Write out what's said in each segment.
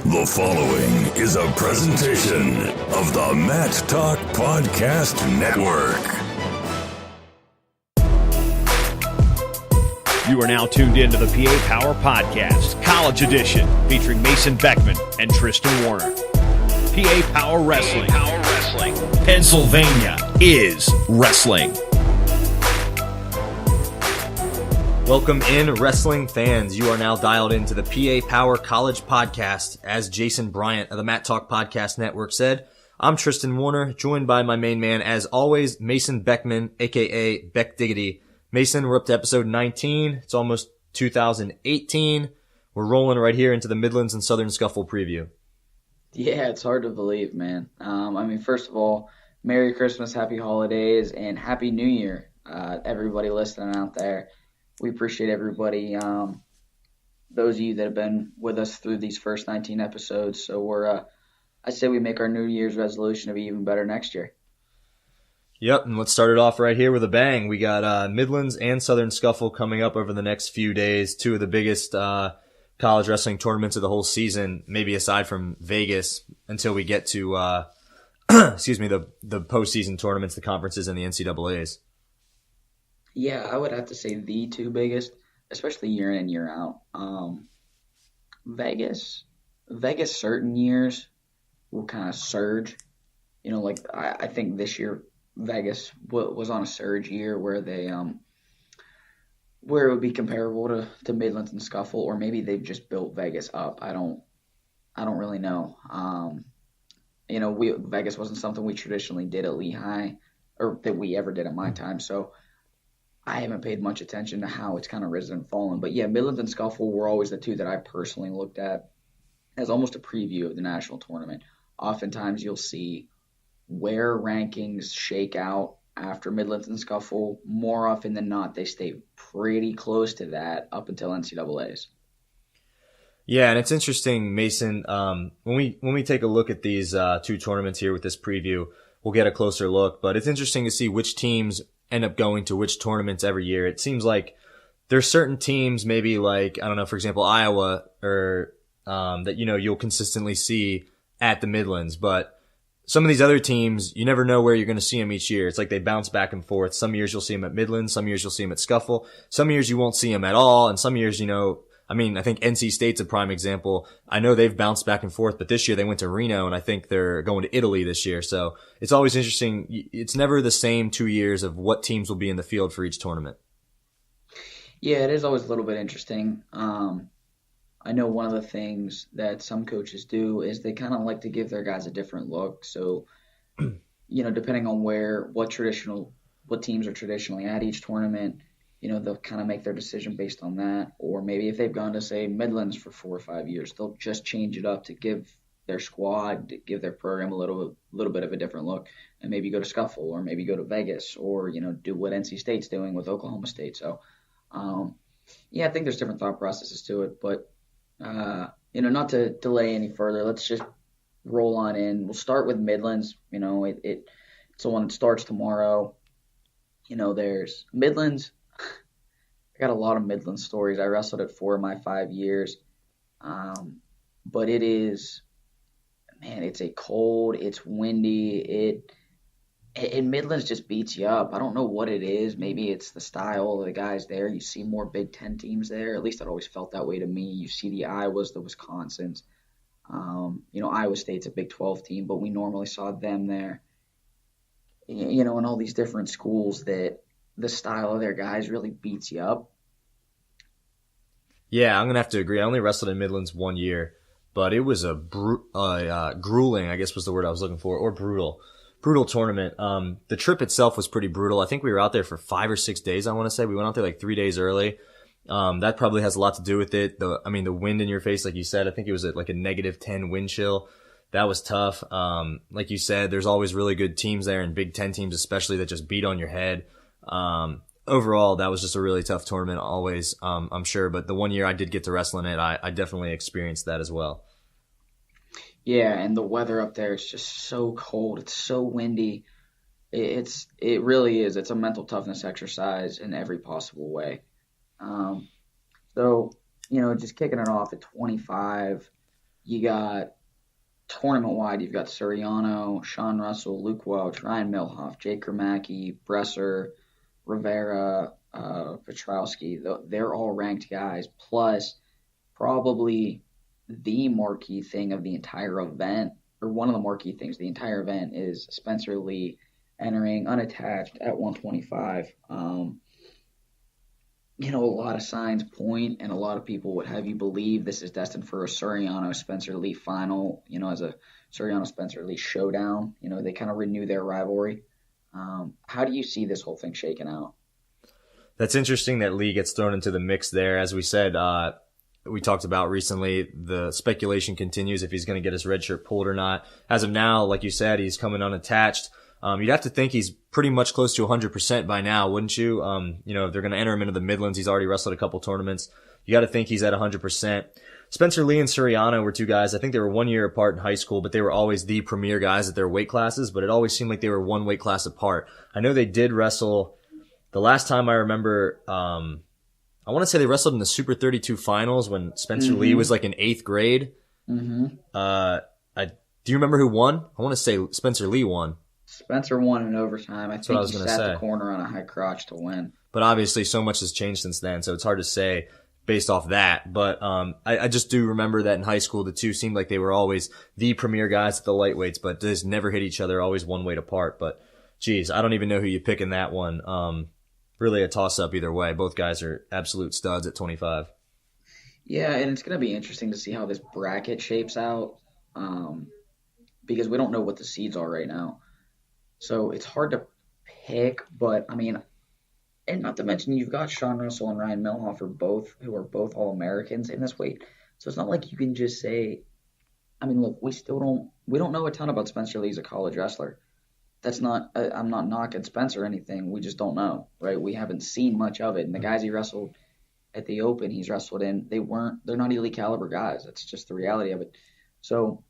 The following is a presentation of the Matt Talk Podcast Network. You are now tuned in to the PA Power Podcast, College Edition, featuring Mason Beckman and Tristan Warner. PA Power Wrestling. Pennsylvania is wrestling. Welcome in, wrestling fans. You are now dialed into the PA Power College Podcast. As Jason Bryant of the Matt Talk Podcast Network said, I'm Tristan Warner, joined by my main man, as always, Mason Beckman, a.k.a. Beck Diggity. Mason, we're up to episode 19. It's almost 2018. We're rolling right here into the Midlands and Southern Scuffle preview. Yeah, it's hard to believe, man. First of all, Merry Christmas, Happy Holidays, and Happy New Year, everybody listening out there. We appreciate everybody, those of you that have been with us through these first 19 episodes. So I say we make our New Year's resolution to be even better next year. Yep, and let's start it off right here with a bang. We got Midlands and Southern Scuffle coming up over the next few days, two of the biggest college wrestling tournaments of the whole season, maybe aside from Vegas, until we get to the postseason tournaments, the conferences, and the NCAAs. Yeah, I would have to say the two biggest, especially year in and year out. Vegas certain years will kind of surge. You know, like I think this year Vegas was on a surge year where they where it would be comparable to Midlands and Scuffle, or maybe they've just built Vegas up. I don't really know. Vegas wasn't something we traditionally did at Lehigh, or that we ever did at my time, so I haven't paid much attention to how it's kind of risen and fallen. But yeah, Midlands and Scuffle were always the two that I personally looked at as almost a preview of the national tournament. Oftentimes you'll see where rankings shake out after Midlands and Scuffle. More often than not, they stay pretty close to that up until NCAAs. Yeah, and it's interesting, Mason, when we take a look at these two tournaments here with this preview, we'll get a closer look. But it's interesting to see which teams end up going to which tournaments every year. It seems like there's certain teams, maybe like, I don't know, for example, Iowa, or that, you'll consistently see at the Midlands. But some of these other teams, you never know where you're going to see them each year. It's like they bounce back and forth. Some years you'll see them at Midlands. Some years you'll see them at Scuffle. Some years you won't see them at all. And some years, I think NC State's a prime example. I know they've bounced back and forth, but this year they went to Reno, and I think they're going to Italy this year. So it's always interesting. It's never the same 2 years of what teams will be in the field for each tournament. Yeah, it is always a little bit interesting. I know one of the things that some coaches do is they kind of like to give their guys a different look. So, depending on what teams are traditionally at each tournament, they'll kind of make their decision based on that. Or maybe if they've gone to, say, Midlands for 4 or 5 years, they'll just change it up to give their squad, to give their program a little bit of a different look, and maybe go to Scuffle, or maybe go to Vegas, or, do what NC State's doing with Oklahoma State. So, I think there's different thought processes to it. But, not to delay any further, let's just roll on in. We'll start with Midlands. It's the one that starts tomorrow. There's Midlands. I got a lot of Midland stories. I wrestled it 4 of my 5 years. But it is, it's a cold, it's windy, Midlands just beats you up. I don't know what it is. Maybe it's the style of the guys there. You see more Big Ten teams there. At least it always felt that way to me. You see the Iowas, the Wisconsins. Iowa State's a Big 12 team, but we normally saw them there. And all these different schools that the style of their guys really beats you up. Yeah, I'm going to have to agree. I only wrestled in Midlands 1 year, but it was a grueling, I guess was the word I was looking for, or brutal tournament. The trip itself was pretty brutal. I think we were out there for 5 or 6 days, I want to say. We went out there like 3 days early. That probably has a lot to do with it. The wind in your face, like you said, I think it was like a -10 wind chill. That was tough. Like you said, there's always really good teams there, and Big Ten teams especially, that just beat on your head. Overall, that was just a really tough tournament always, I'm sure. But the 1 year I did get to wrestle in it, I definitely experienced that as well. Yeah, and the weather up there is just so cold. It's so windy. It really is. It's a mental toughness exercise in every possible way. So, just kicking it off at 25, You got tournament-wide, you've got Suriano, Sean Russell, Luke Welch, Ryan Milhoff, Jake Kermacki, Bresser, Rivera, Petrowski. They're all ranked guys. Plus, probably the marquee thing of the entire event, or one of the marquee things of the entire event, is Spencer Lee entering unattached at 125. A lot of signs point, and a lot of people would have you believe this is destined for a Suriano-Spencer Lee final, as a Suriano-Spencer Lee showdown. They kind of renew their rivalry. How do you see this whole thing shaking out? That's interesting that Lee gets thrown into the mix there. As we said, we talked about recently, the speculation continues if he's going to get his red shirt pulled or not. As of now, like you said, he's coming unattached. You'd have to think he's pretty much close to 100% by now, wouldn't you? If they're going to enter him into the Midlands, he's already wrestled a couple tournaments. You got to think he's at 100%. Spencer Lee and Suriano were two guys. I think they were 1 year apart in high school, but they were always the premier guys at their weight classes, but it always seemed like they were one weight class apart. I know they did wrestle the last time I remember, I want to say they wrestled in the Super 32 finals when Spencer Lee was like in 8th grade. Mm-hmm. Do you remember who won? I want to say Spencer Lee won. Spencer won in overtime. I think he sat the corner on a high crotch to win. But obviously so much has changed since then, so it's hard to say based off that. But I just do remember that in high school the two seemed like they were always the premier guys at the lightweights, but just never hit each other, always one weight apart. But geez, I don't even know who you pick in that one. Really a toss-up either way. Both guys are absolute studs at 25. Yeah, and it's going to be interesting to see how this bracket shapes out because we don't know what the seeds are right now. So it's hard to pick, but and not to mention you've got Sean Russell and Ryan Milhoff who are both All-Americans in this weight. So it's not like you can just say, look, we don't know a ton about Spencer Lee as a college wrestler. That's not, I'm not knocking Spencer or anything. We just don't know, right? We haven't seen much of it. And the guys he wrestled at the Open, he's wrestled in, they're not elite caliber guys. That's just the reality of it. So,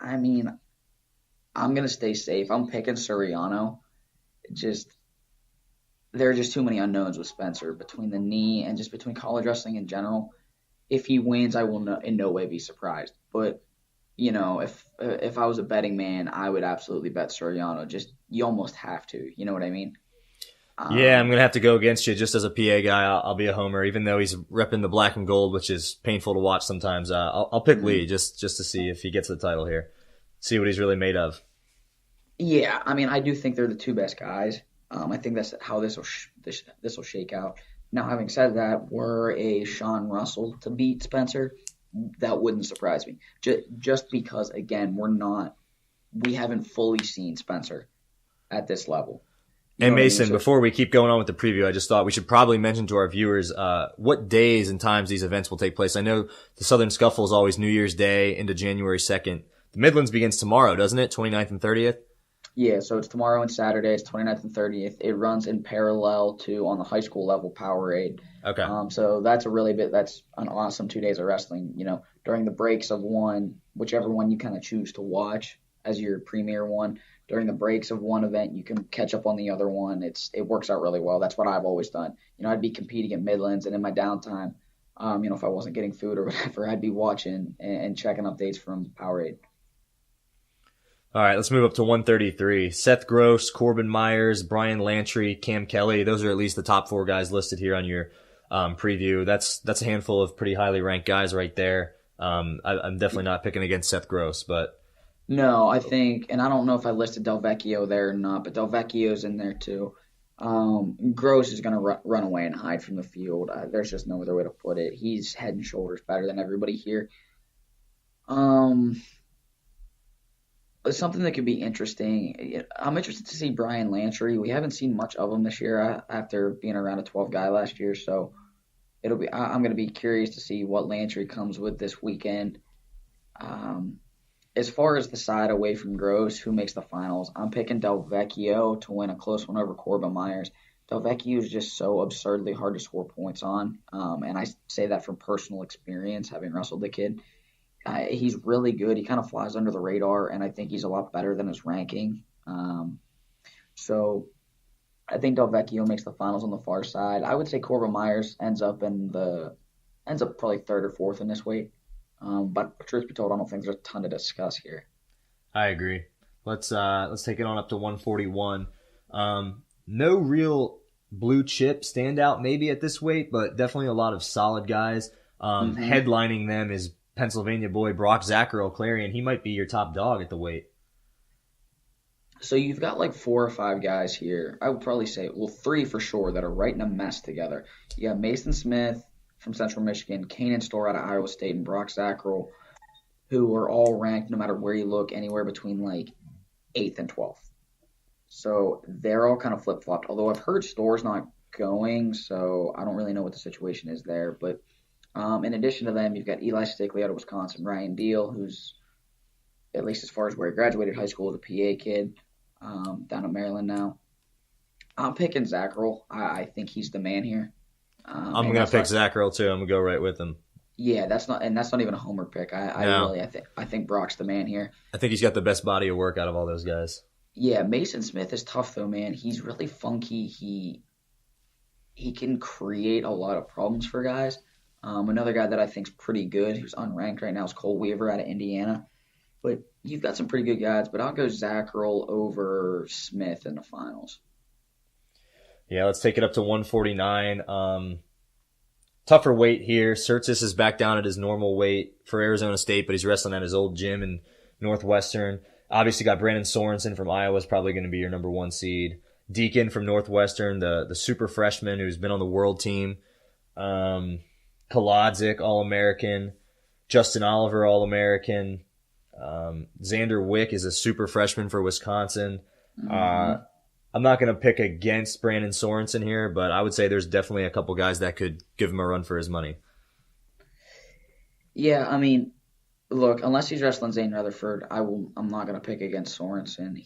I'm going to stay safe. I'm picking Suriano. There are just too many unknowns with Spencer between the knee and just between college wrestling in general. If he wins, I will in no way be surprised. But, if I was a betting man, I would absolutely bet Suriano. You almost have to. You know what I mean? Yeah, I'm going to have to go against you. Just as a PA guy, I'll be a homer, even though he's repping the black and gold, which is painful to watch sometimes. I'll pick Lee just to see if he gets the title here. See what he's really made of. Yeah, I do think they're the two best guys. I think that's how this will shake out. Now, having said that, were a Sean Russell to beat Spencer, that wouldn't surprise me. Just because, again, we haven't fully seen Spencer at this level. And Mason, before we keep going on with the preview, I just thought we should probably mention to our viewers what days and times these events will take place. I know the Southern Scuffle is always New Year's Day into January 2nd. The Midlands begins tomorrow, doesn't it? 29th and 30th? Yeah, so it's tomorrow and Saturday. It's 29th and 30th. It runs in parallel to, on the high school level, Powerade. Okay. So that's that's an awesome 2 days of wrestling. During the breaks of one, whichever one you kind of choose to watch as your premier one, during the breaks of one event, you can catch up on the other one. It works out really well. That's what I've always done. I'd be competing at Midlands, and in my downtime, if I wasn't getting food or whatever, I'd be watching and checking updates from Powerade. All right, let's move up to 133. Seth Gross, Corbin Myers, Brian Lantry, Cam Kelly. Those are at least the top 4 guys listed here on your preview. That's a handful of pretty highly ranked guys right there. I'm definitely not picking against Seth Gross, but no, I think, and I don't know if I listed Del Vecchio there or not, but Del Vecchio's in there too. Gross is going to run away and hide from the field. There's just no other way to put it. He's head and shoulders better than everybody here. Something that could be interesting. I'm interested to see Brian Lantry. We haven't seen much of him this year after being around a 12 guy last year, so I'm going to be curious to see what Lantry comes with this weekend. As far as the side away from Gross, who makes the finals, I'm picking Del Vecchio to win a close one over Corbin Myers. Del Vecchio is just so absurdly hard to score points on, and I say that from personal experience, having wrestled the kid. He's really good. He kind of flies under the radar, and I think he's a lot better than his ranking. So I think Del Vecchio makes the finals on the far side. I would say Corbin Myers ends up in the ends up probably third or fourth in this weight. But truth be told, I don't think there's a ton to discuss here. I agree. Let's take it on up to 141. No real blue chip standout maybe at this weight, but definitely a lot of solid guys. Headlining them is Pennsylvania boy Brock Zacharel Clarion. He might be your top dog at the weight. So you've got like 4 or 5 guys here. I would probably say, 3 for sure that are right in a mess together. You got Mason Smith from Central Michigan, Kanan Storr out of Iowa State, and Brock Zacharel, who are all ranked, no matter where you look, anywhere between like 8th and 12th. So they're all kind of flip-flopped, although I've heard Storr's not going, so I don't really know what the situation is there. But in addition to them, you've got Eli Stickley out of Wisconsin, Ryan Deal, who's, at least as far as where he graduated high school, is a PA kid, down in Maryland now. I'm picking Zacharel. I think he's the man here. I'm going to pick Zacharel too. I'm going to go right with him. Yeah, that's not even a homer pick. I think Brock's the man here. I think he's got the best body of work out of all those guys. Yeah, Mason Smith is tough though, man. He's really funky. He can create a lot of problems for guys. Another guy that I think's pretty good, who's unranked right now, is Cole Weaver out of Indiana. But you've got some pretty good guys, but I'll go Zacharel over Smith in the finals. Yeah, let's take it up to 149. Tougher weight here. Surtis is back down at his normal weight for Arizona State, but he's wrestling at his old gym in Northwestern. Obviously got Brandon Sorensen from Iowa, is probably going to be your number 1 seed. Deacon from Northwestern, the super freshman who's been on the world team. Kolodzik, All-American. Justin Oliver, All-American. Xander Wick is a super freshman for Wisconsin. I'm not going to pick against Brandon Sorensen here, but I would say there's definitely a couple guys that could give him a run for his money. Yeah, I mean, look, unless he's wrestling Zane Rutherford, I'm not going to pick against Sorensen.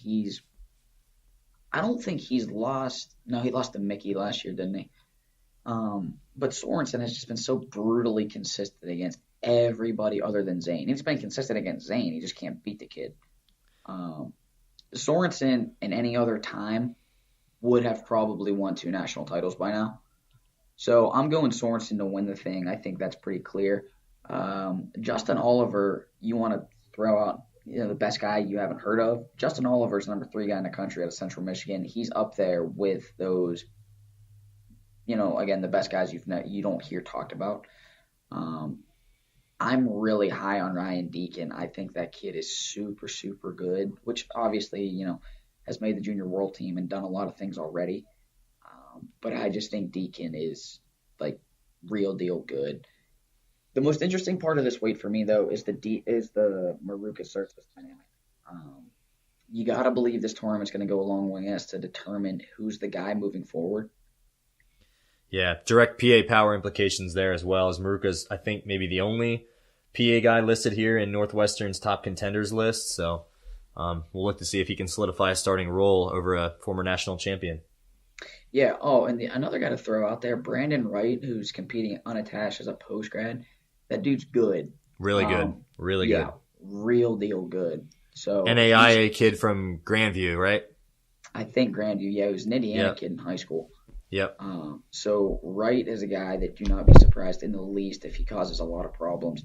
I don't think he's lost. No, he lost to Mickey last year, didn't he? But Sorensen has just been so brutally consistent against everybody other than Zane. He's been consistent against Zane. He just can't beat the kid. Sorensen, in any other time, would have probably won 2 national titles by now. So I'm going Sorensen to win the thing. I think that's pretty clear. Justin Oliver, you want to throw out the best guy you haven't heard of. Justin Oliver's number 3 guy in the country out of Central Michigan. He's up there with those, again, the best guys you don't hear talked about. I'm really high on Ryan Deacon. I think that kid is super, super good, which obviously, has made the junior world team and done a lot of things already. But I just think Deacon is like real deal good. The most interesting part of this weight for me, though, is the Maruka Surface dynamic. You got to believe this tournament's going to go a long way as to determine who's the guy moving forward. Yeah, direct PA power implications there as well, as Maruka's, I think, maybe the only PA guy listed here in Northwestern's top contenders list. So we'll look to see if he can solidify a starting role over a former national champion. Yeah. Oh, and another guy to throw out there, Brandon Wright, who's competing unattached as a post grad. That dude's good. Really good. Really good. Yeah, real deal good. So NAIA kid from Grandview, right? I think Grandview. Yeah, he was an Indiana kid in high school. Yep. So Wright is a guy that do not be surprised in the least if he causes a lot of problems.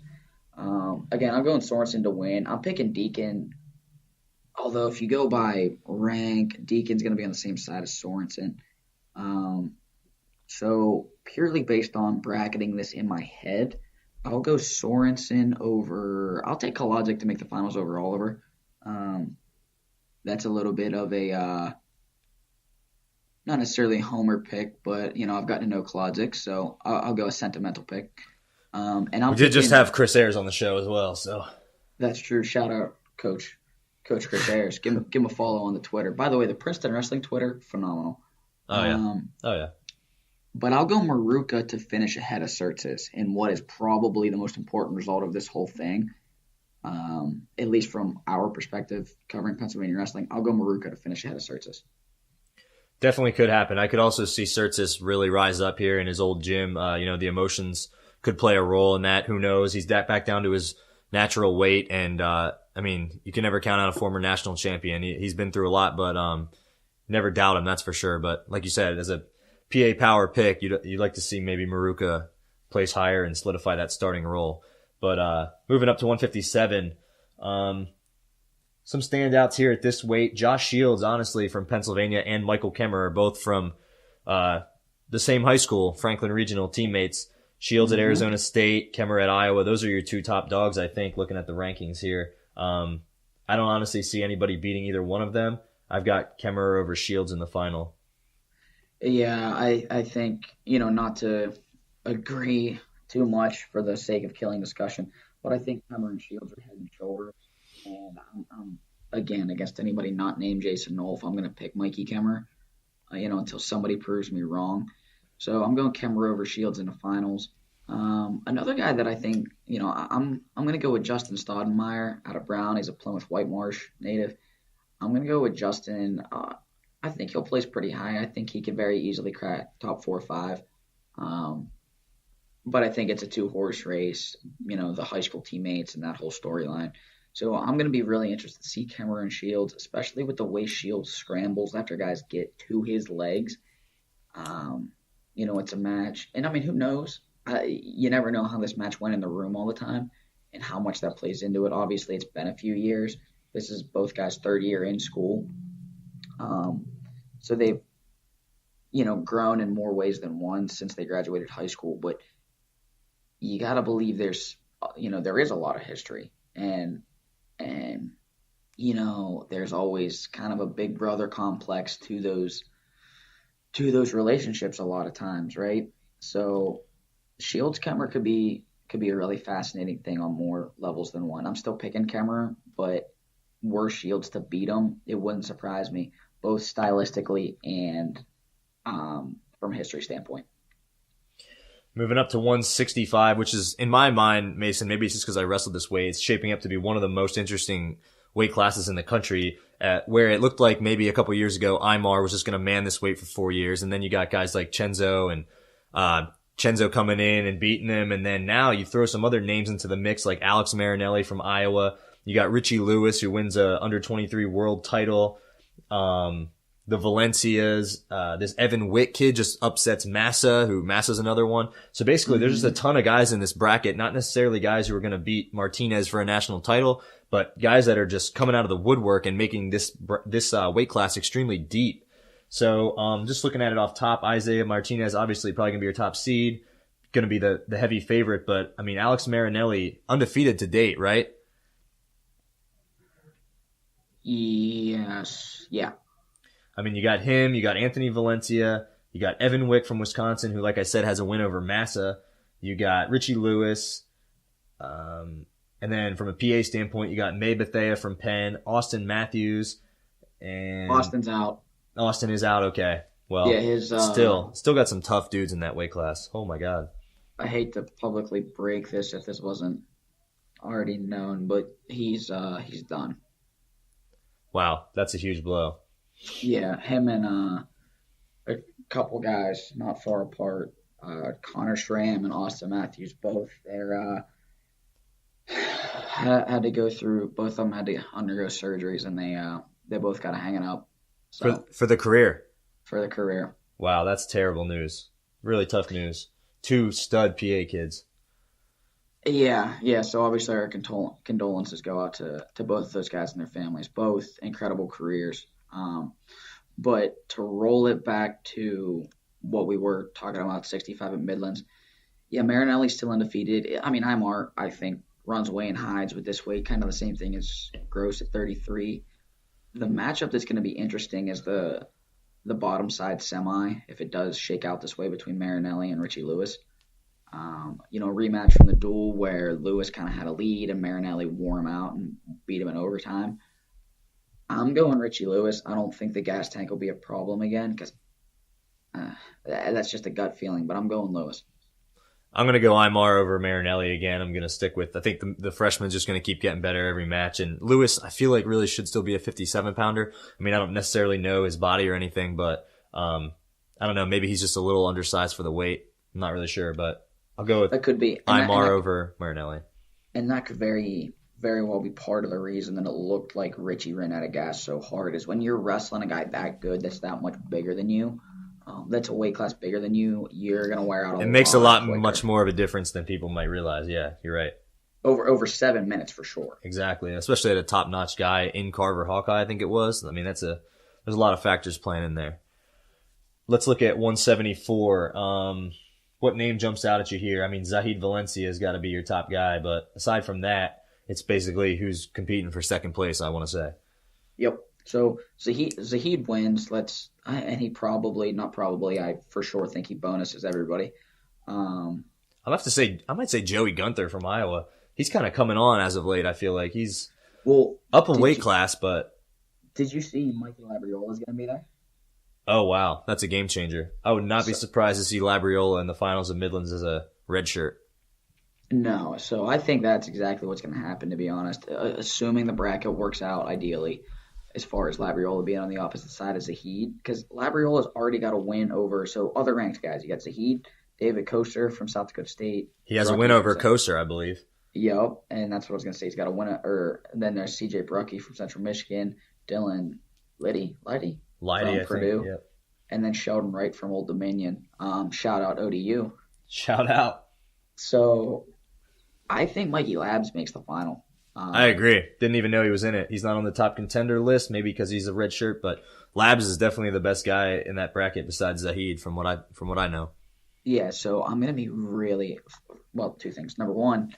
Again, I'm going Sorensen to win. I'm picking Deacon. Although if you go by rank, Deacon's going to be on the same side as Sorensen. So purely based on bracketing this in my head, I'll go Sorensen over. I'll take Kolodzik to make the finals over Oliver. That's a little bit of a not necessarily a homer pick, but I've gotten to know Kolodzik, so I'll go a sentimental pick. And we did just have Chris Ayers on the show as well, so that's true. Shout out, Coach Chris Ayers. Give him a follow on the Twitter. By the way, the Princeton Wrestling Twitter, phenomenal. Oh yeah. But I'll go Maruka to finish ahead of Surtis in what is probably the most important result of this whole thing. At least from our perspective, covering Pennsylvania wrestling, I'll go Maruka to finish ahead of Surtis. Definitely could happen. I could also see Surtis really rise up here in his old gym. The emotions could play a role in that. Who knows? He's back down to his natural weight, and you can never count out a former national champion. He's been through a lot, but never doubt him, that's for sure. But like you said, as a PA power pick, you'd like to see maybe Maruka place higher and solidify that starting role. But moving up to 157, some standouts here at this weight. Josh Shields, honestly, from Pennsylvania, and Michael Kemmer are both from the same high school, Franklin Regional teammates. Shields at Arizona State, Kemmer at Iowa. Those are your two top dogs, I think, looking at the rankings here. I don't honestly see anybody beating either one of them. I've got Kemmer over Shields in the final. Yeah, I think, not to agree too much for the sake of killing discussion, but I think Kemmer and Shields are head and shoulders. And I'm again, against anybody not named Jason Nolf, I'm going to pick Mikey Kemmer, until somebody proves me wrong. So I'm going Kemmer over Shields in the finals. Another guy that I think, I'm going to go with Justin Stoudemire out of Brown. He's a Plymouth Whitemarsh native. I'm going to go with Justin. I think he'll place pretty high. I think he could very easily crack top 4 or 5. But I think it's a 2-horse race, the high school teammates and that whole storyline. So I'm going to be really interested to see Kemmer and Shields, especially with the way Shields scrambles after guys get to his legs. It's a match. And, who knows? You never know how this match went in the room all the time and how much that plays into it. Obviously, it's been a few years. This is both guys' third year in school. So they've, grown in more ways than one since they graduated high school. But you got to believe there is a lot of history. And there's always kind of a big brother complex to those relationships a lot of times, right? So Shields Kemmer could be a really fascinating thing on more levels than one. I'm still picking Kemmer, but were Shields to beat him, it wouldn't surprise me, both stylistically and from a history standpoint. Moving up to 165, which is, in my mind, Mason, maybe it's just because I wrestled this way, it's shaping up to be one of the most interesting weight classes in the country, where it looked like maybe a couple years ago Aymar was just going to man this weight for 4 years, and then you got guys like Chenzo and Chenzo coming in and beating him, and then now you throw some other names into the mix like Alex Marinelli from Iowa. You got Richie Lewis, who wins a under-23 world title. The Valencias, this Evan Witt kid just upsets Massa's another one. So basically there's just a ton of guys in this bracket, not necessarily guys who are going to beat Martinez for a national title, but guys that are just coming out of the woodwork and making this weight class extremely deep. So, just looking at it off top, Isaiah Martinez, obviously probably going to be your top seed, going to be the heavy favorite, but Alex Marinelli, undefeated to date, right? Yes. Yeah. You got him, you got Anthony Valencia, you got Evan Wick from Wisconsin, who, like I said, has a win over Massa. You got Richie Lewis. And then from a PA standpoint, you got May Bethea from Penn, Austin Matthews, and Austin's out. Austin is out, okay. Well, yeah, still got some tough dudes in that weight class. Oh my God. I hate to publicly break this if this wasn't already known, but he's done. Wow, that's a huge blow. Yeah, him and a couple guys not far apart, Connor Schramm and Austin Matthews, both they're had to go through. Both of them had to undergo surgeries, and they both got to hang it up. So, for the career. For the career. Wow, that's terrible news. Really tough news. 2 stud PA kids. Yeah. So obviously our condolences go out to both of those guys and their families. Both incredible careers. But to roll it back to what we were talking about, 65 at Midlands. Yeah, Marinelli's still undefeated. Aymar, I think, runs away and hides with this weight. Kind of the same thing as Gross at 33. The matchup that's going to be interesting is the bottom side semi, if it does shake out this way between Marinelli and Richie Lewis. Rematch from the duel where Lewis kind of had a lead and Marinelli wore him out and beat him in overtime. I'm going Richie Lewis. I don't think the gas tank will be a problem again because that's just a gut feeling, but I'm going Lewis. I'm going to go Aymar over Marinelli again. I'm going to stick with, I think the freshman's just going to keep getting better every match. And Lewis, I feel like really should still be a 57-pounder. I don't necessarily know his body or anything, but I don't know. Maybe he's just a little undersized for the weight. I'm not really sure, but I'll go with that could be Aymar over Marinelli. And that could very, very well be part of the reason that it looked like Richie ran out of gas so hard is when you're wrestling a guy that good that's that much bigger than you, that's a weight class bigger than you, you're going to wear out It makes a lot quicker. much more of a difference than people might realize. Yeah, you're right. Over 7 minutes for sure. Exactly, especially at a top-notch guy in Carver Hawkeye, I think it was. I mean, there's a lot of factors playing in there. Let's look at 174. What name jumps out at you here? I mean, Zahid Valencia has got to be your top guy, but aside from that, it's basically who's competing for second place, I want to say. Yep. So Zahid wins. And he I for sure think he bonuses everybody. I'll have to say, I might say Joey Gunther from Iowa. He's kind of coming on as of late. I feel like he's up in weight class, but. Did you see Mikey Labriola is going to be there? Oh, wow. That's a game changer. I would not be surprised to see Labriola in the finals of Midlands as a red shirt. No. So I think that's exactly what's going to happen, to be honest. Assuming the bracket works out ideally, as far as Labriola being on the opposite side of Zahid, because Labriola's already got a win over other ranked guys. You got Zahid, David Koster from South Dakota State. He has a win over Koster, I believe. Yep, and that's what I was going to say. He's got a win, then there's CJ Bruckey from Central Michigan, Dylan Liddy from Purdue, yep. And then Sheldon Wright from Old Dominion. Shout out ODU. Shout out. So I think Mikey Labs makes the final. I agree. Didn't even know he was in it. He's not on the top contender list, maybe because he's a red shirt, but Labs is definitely the best guy in that bracket besides Zahid, from what I know. Yeah, so I'm gonna be really two things. Number one,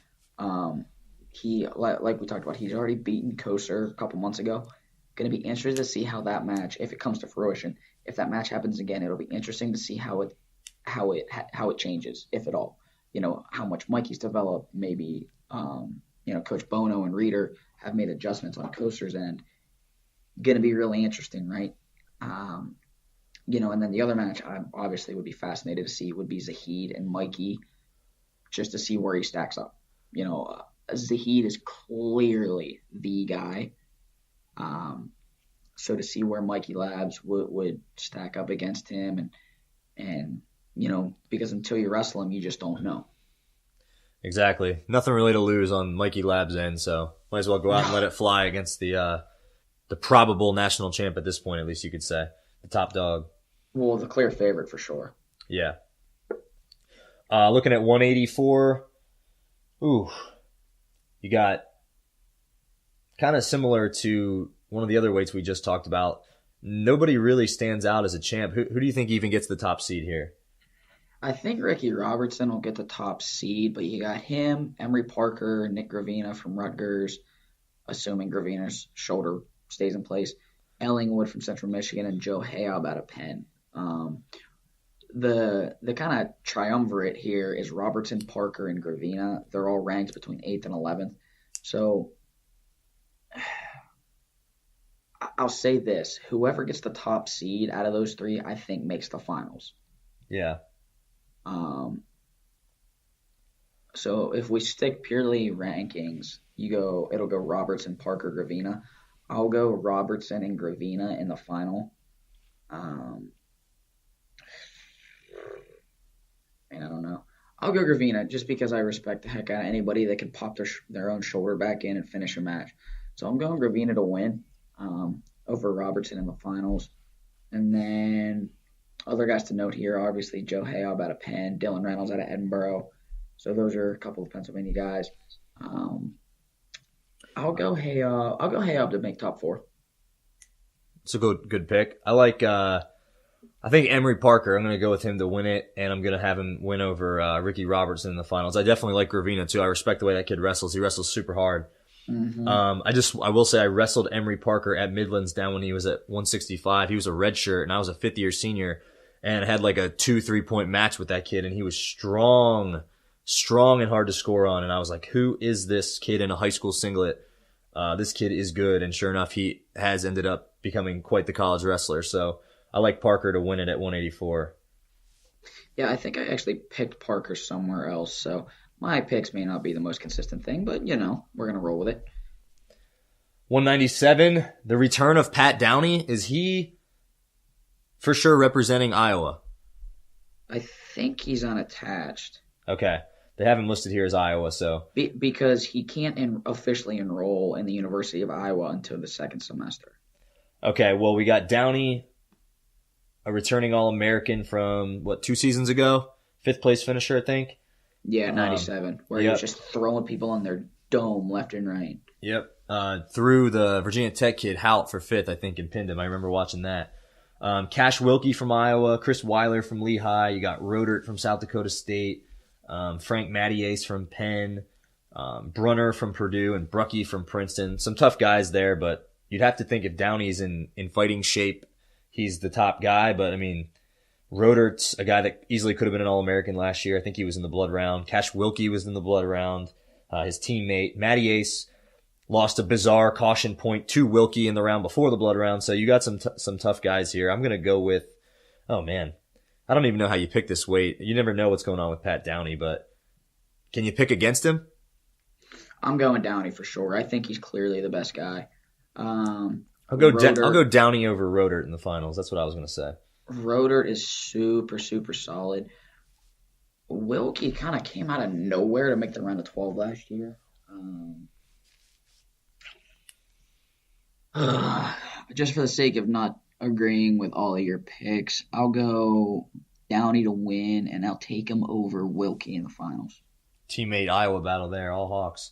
he like we talked about, he's already beaten Koster a couple months ago. Going to be interested to see how that match, if it comes to fruition, if that match happens again, it'll be interesting to see how it changes, if at all. How much Mikey's developed. Maybe Coach Bono and Reeder have made adjustments on Koster's end. Going to be really interesting, right? And then the other match I obviously would be fascinated to see would be Zahid and Mikey, just to see where he stacks up. Zahid is clearly the guy. So to see where Mikey Labs would stack up against him and because until you wrestle him, you just don't know. Exactly. Nothing really to lose on Mikey Labs' end, so might as well go out and let it fly against the probable national champ at this point, at least you could say. The top dog. Well, the clear favorite for sure. Yeah. Looking at 184. Ooh. You got kind of similar to one of the other weights we just talked about. Nobody really stands out as a champ. Who do you think even gets the top seed here? I think Ricky Robertson will get the top seed, but you got him, Emery Parker, Nick Gravina from Rutgers, assuming Gravina's shoulder stays in place, Ellingwood from Central Michigan, and Joe Hayab out of Penn. The kind of triumvirate here is Robertson, Parker, and Gravina. They're all ranked between 8th and 11th. So I'll say this. Whoever gets the top seed out of those three, I think makes the finals. Yeah. So if we stick purely rankings, it'll go Robertson, Parker, Gravina. I'll go Robertson and Gravina in the final. I don't know. I'll go Gravina just because I respect the heck out of anybody that can pop their own shoulder back in and finish a match. So I'm going Gravina to win over Robertson in the finals. And then other guys to note here, obviously Joe Hayab out of Penn, Dylan Reynolds out of Edinboro. So those are a couple of Pennsylvania guys. I'll go Hayab to make top 4. It's a good pick. I think Emery Parker, I'm going to go with him to win it, and I'm going to have him win over Ricky Robertson in the finals. I definitely like Gravina, too. I respect the way that kid wrestles. He wrestles super hard. Mm-hmm. I will say I wrestled Emery Parker at Midlands down when he was at 165. He was a red shirt, and I was a fifth-year senior, and had like a 2-3 point match with that kid, and he was strong and hard to score on. And I was like, who is this kid in a high school singlet? This kid is good, and sure enough, he has ended up becoming quite the college wrestler. So I like Parker to win it at 184. Yeah, I think I actually picked Parker somewhere else, so my picks may not be the most consistent thing, but, we're going to roll with it. 197, the return of Pat Downey. Is he for sure representing Iowa? I think he's unattached. Okay. They have him listed here as Iowa, so. Because he can't officially enroll in the University of Iowa until the second semester. Okay, well, we got Downey. a returning All-American from, 2 seasons ago? 5th place finisher, I think. Yeah, 97, where he was just throwing people on their dome left and right. Yep. Threw the Virginia Tech kid Hout for 5th, I think, and pinned him. I remember watching that. Cash Wilkie from Iowa, Chris Weiler from Lehigh. You got Rodert from South Dakota State, Frank Mattias from Penn, Brunner from Purdue, and Bruckey from Princeton. Some tough guys there, but you'd have to think if Downey's in fighting shape, he's the top guy. But, I mean, Rodert's a guy that easily could have been an All-American last year. I think he was in the blood round. Cash Wilkie was in the blood round. His teammate, Mattias, lost a bizarre caution point to Wilkie in the round before the blood round. So you got some tough guys here. I'm going to go with, oh man, I don't even know how you pick this weight. You never know what's going on with Pat Downey, but can you pick against him? I'm going Downey for sure. I think he's clearly the best guy. I'll go Downey over Rodert in the finals. That's what I was going to say. Rodert is super, super solid. Wilkie kind of came out of nowhere to make the round of 12 last year. Just for the sake of not agreeing with all of your picks, I'll go Downey to win, and I'll take him over Wilkie in the finals. Teammate Iowa battle there, all Hawks.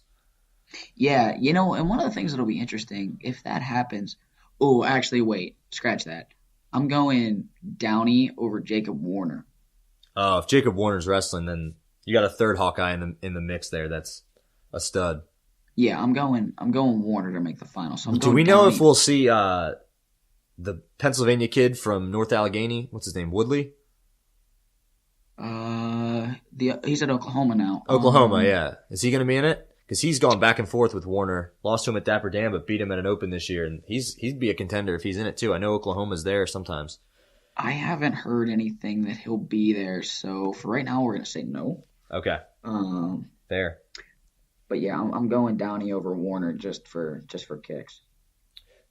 Yeah, and one of the things that'll be interesting, if that happens... Oh, actually, wait. Scratch that. I'm going Downey over Jacob Warner. Oh, if Jacob Warner's wrestling, then you got a third Hawkeye in the mix there. That's a stud. Yeah, I'm going Warner to make the final. So do we know if we'll see the Pennsylvania kid from North Allegheny? What's his name? Woodley? He's at Oklahoma now. Oklahoma, yeah. Is he going to be in it? Because he's gone back and forth with Warner. Lost to him at Dapper Dan, but beat him at an Open this year, and he'd be a contender if he's in it too. I know Oklahoma's there sometimes. I haven't heard anything that he'll be there, so for right now we're going to say no. Okay. Fair. But yeah, I'm going Downey over Warner just for kicks.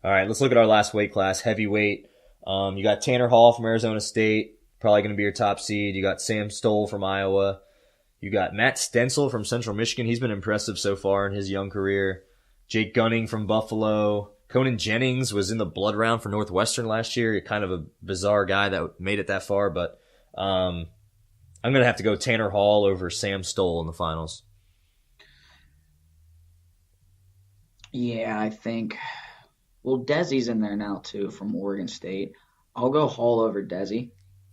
All right, let's look at our last weight class, heavyweight. You got Tanner Hall from Arizona State, probably going to be your top seed. You got Sam Stoll from Iowa. You got Matt Stencil from Central Michigan. He's been impressive so far in his young career. Jake Gunning from Buffalo. Conan Jennings was in the blood round for Northwestern last year. Kind of a bizarre guy that made it that far, but I'm going to have to go Tanner Hall over Sam Stoll in the finals. Yeah, I think... Well, Desi's in there now, too, from Oregon State. I'll go Hall over Desi.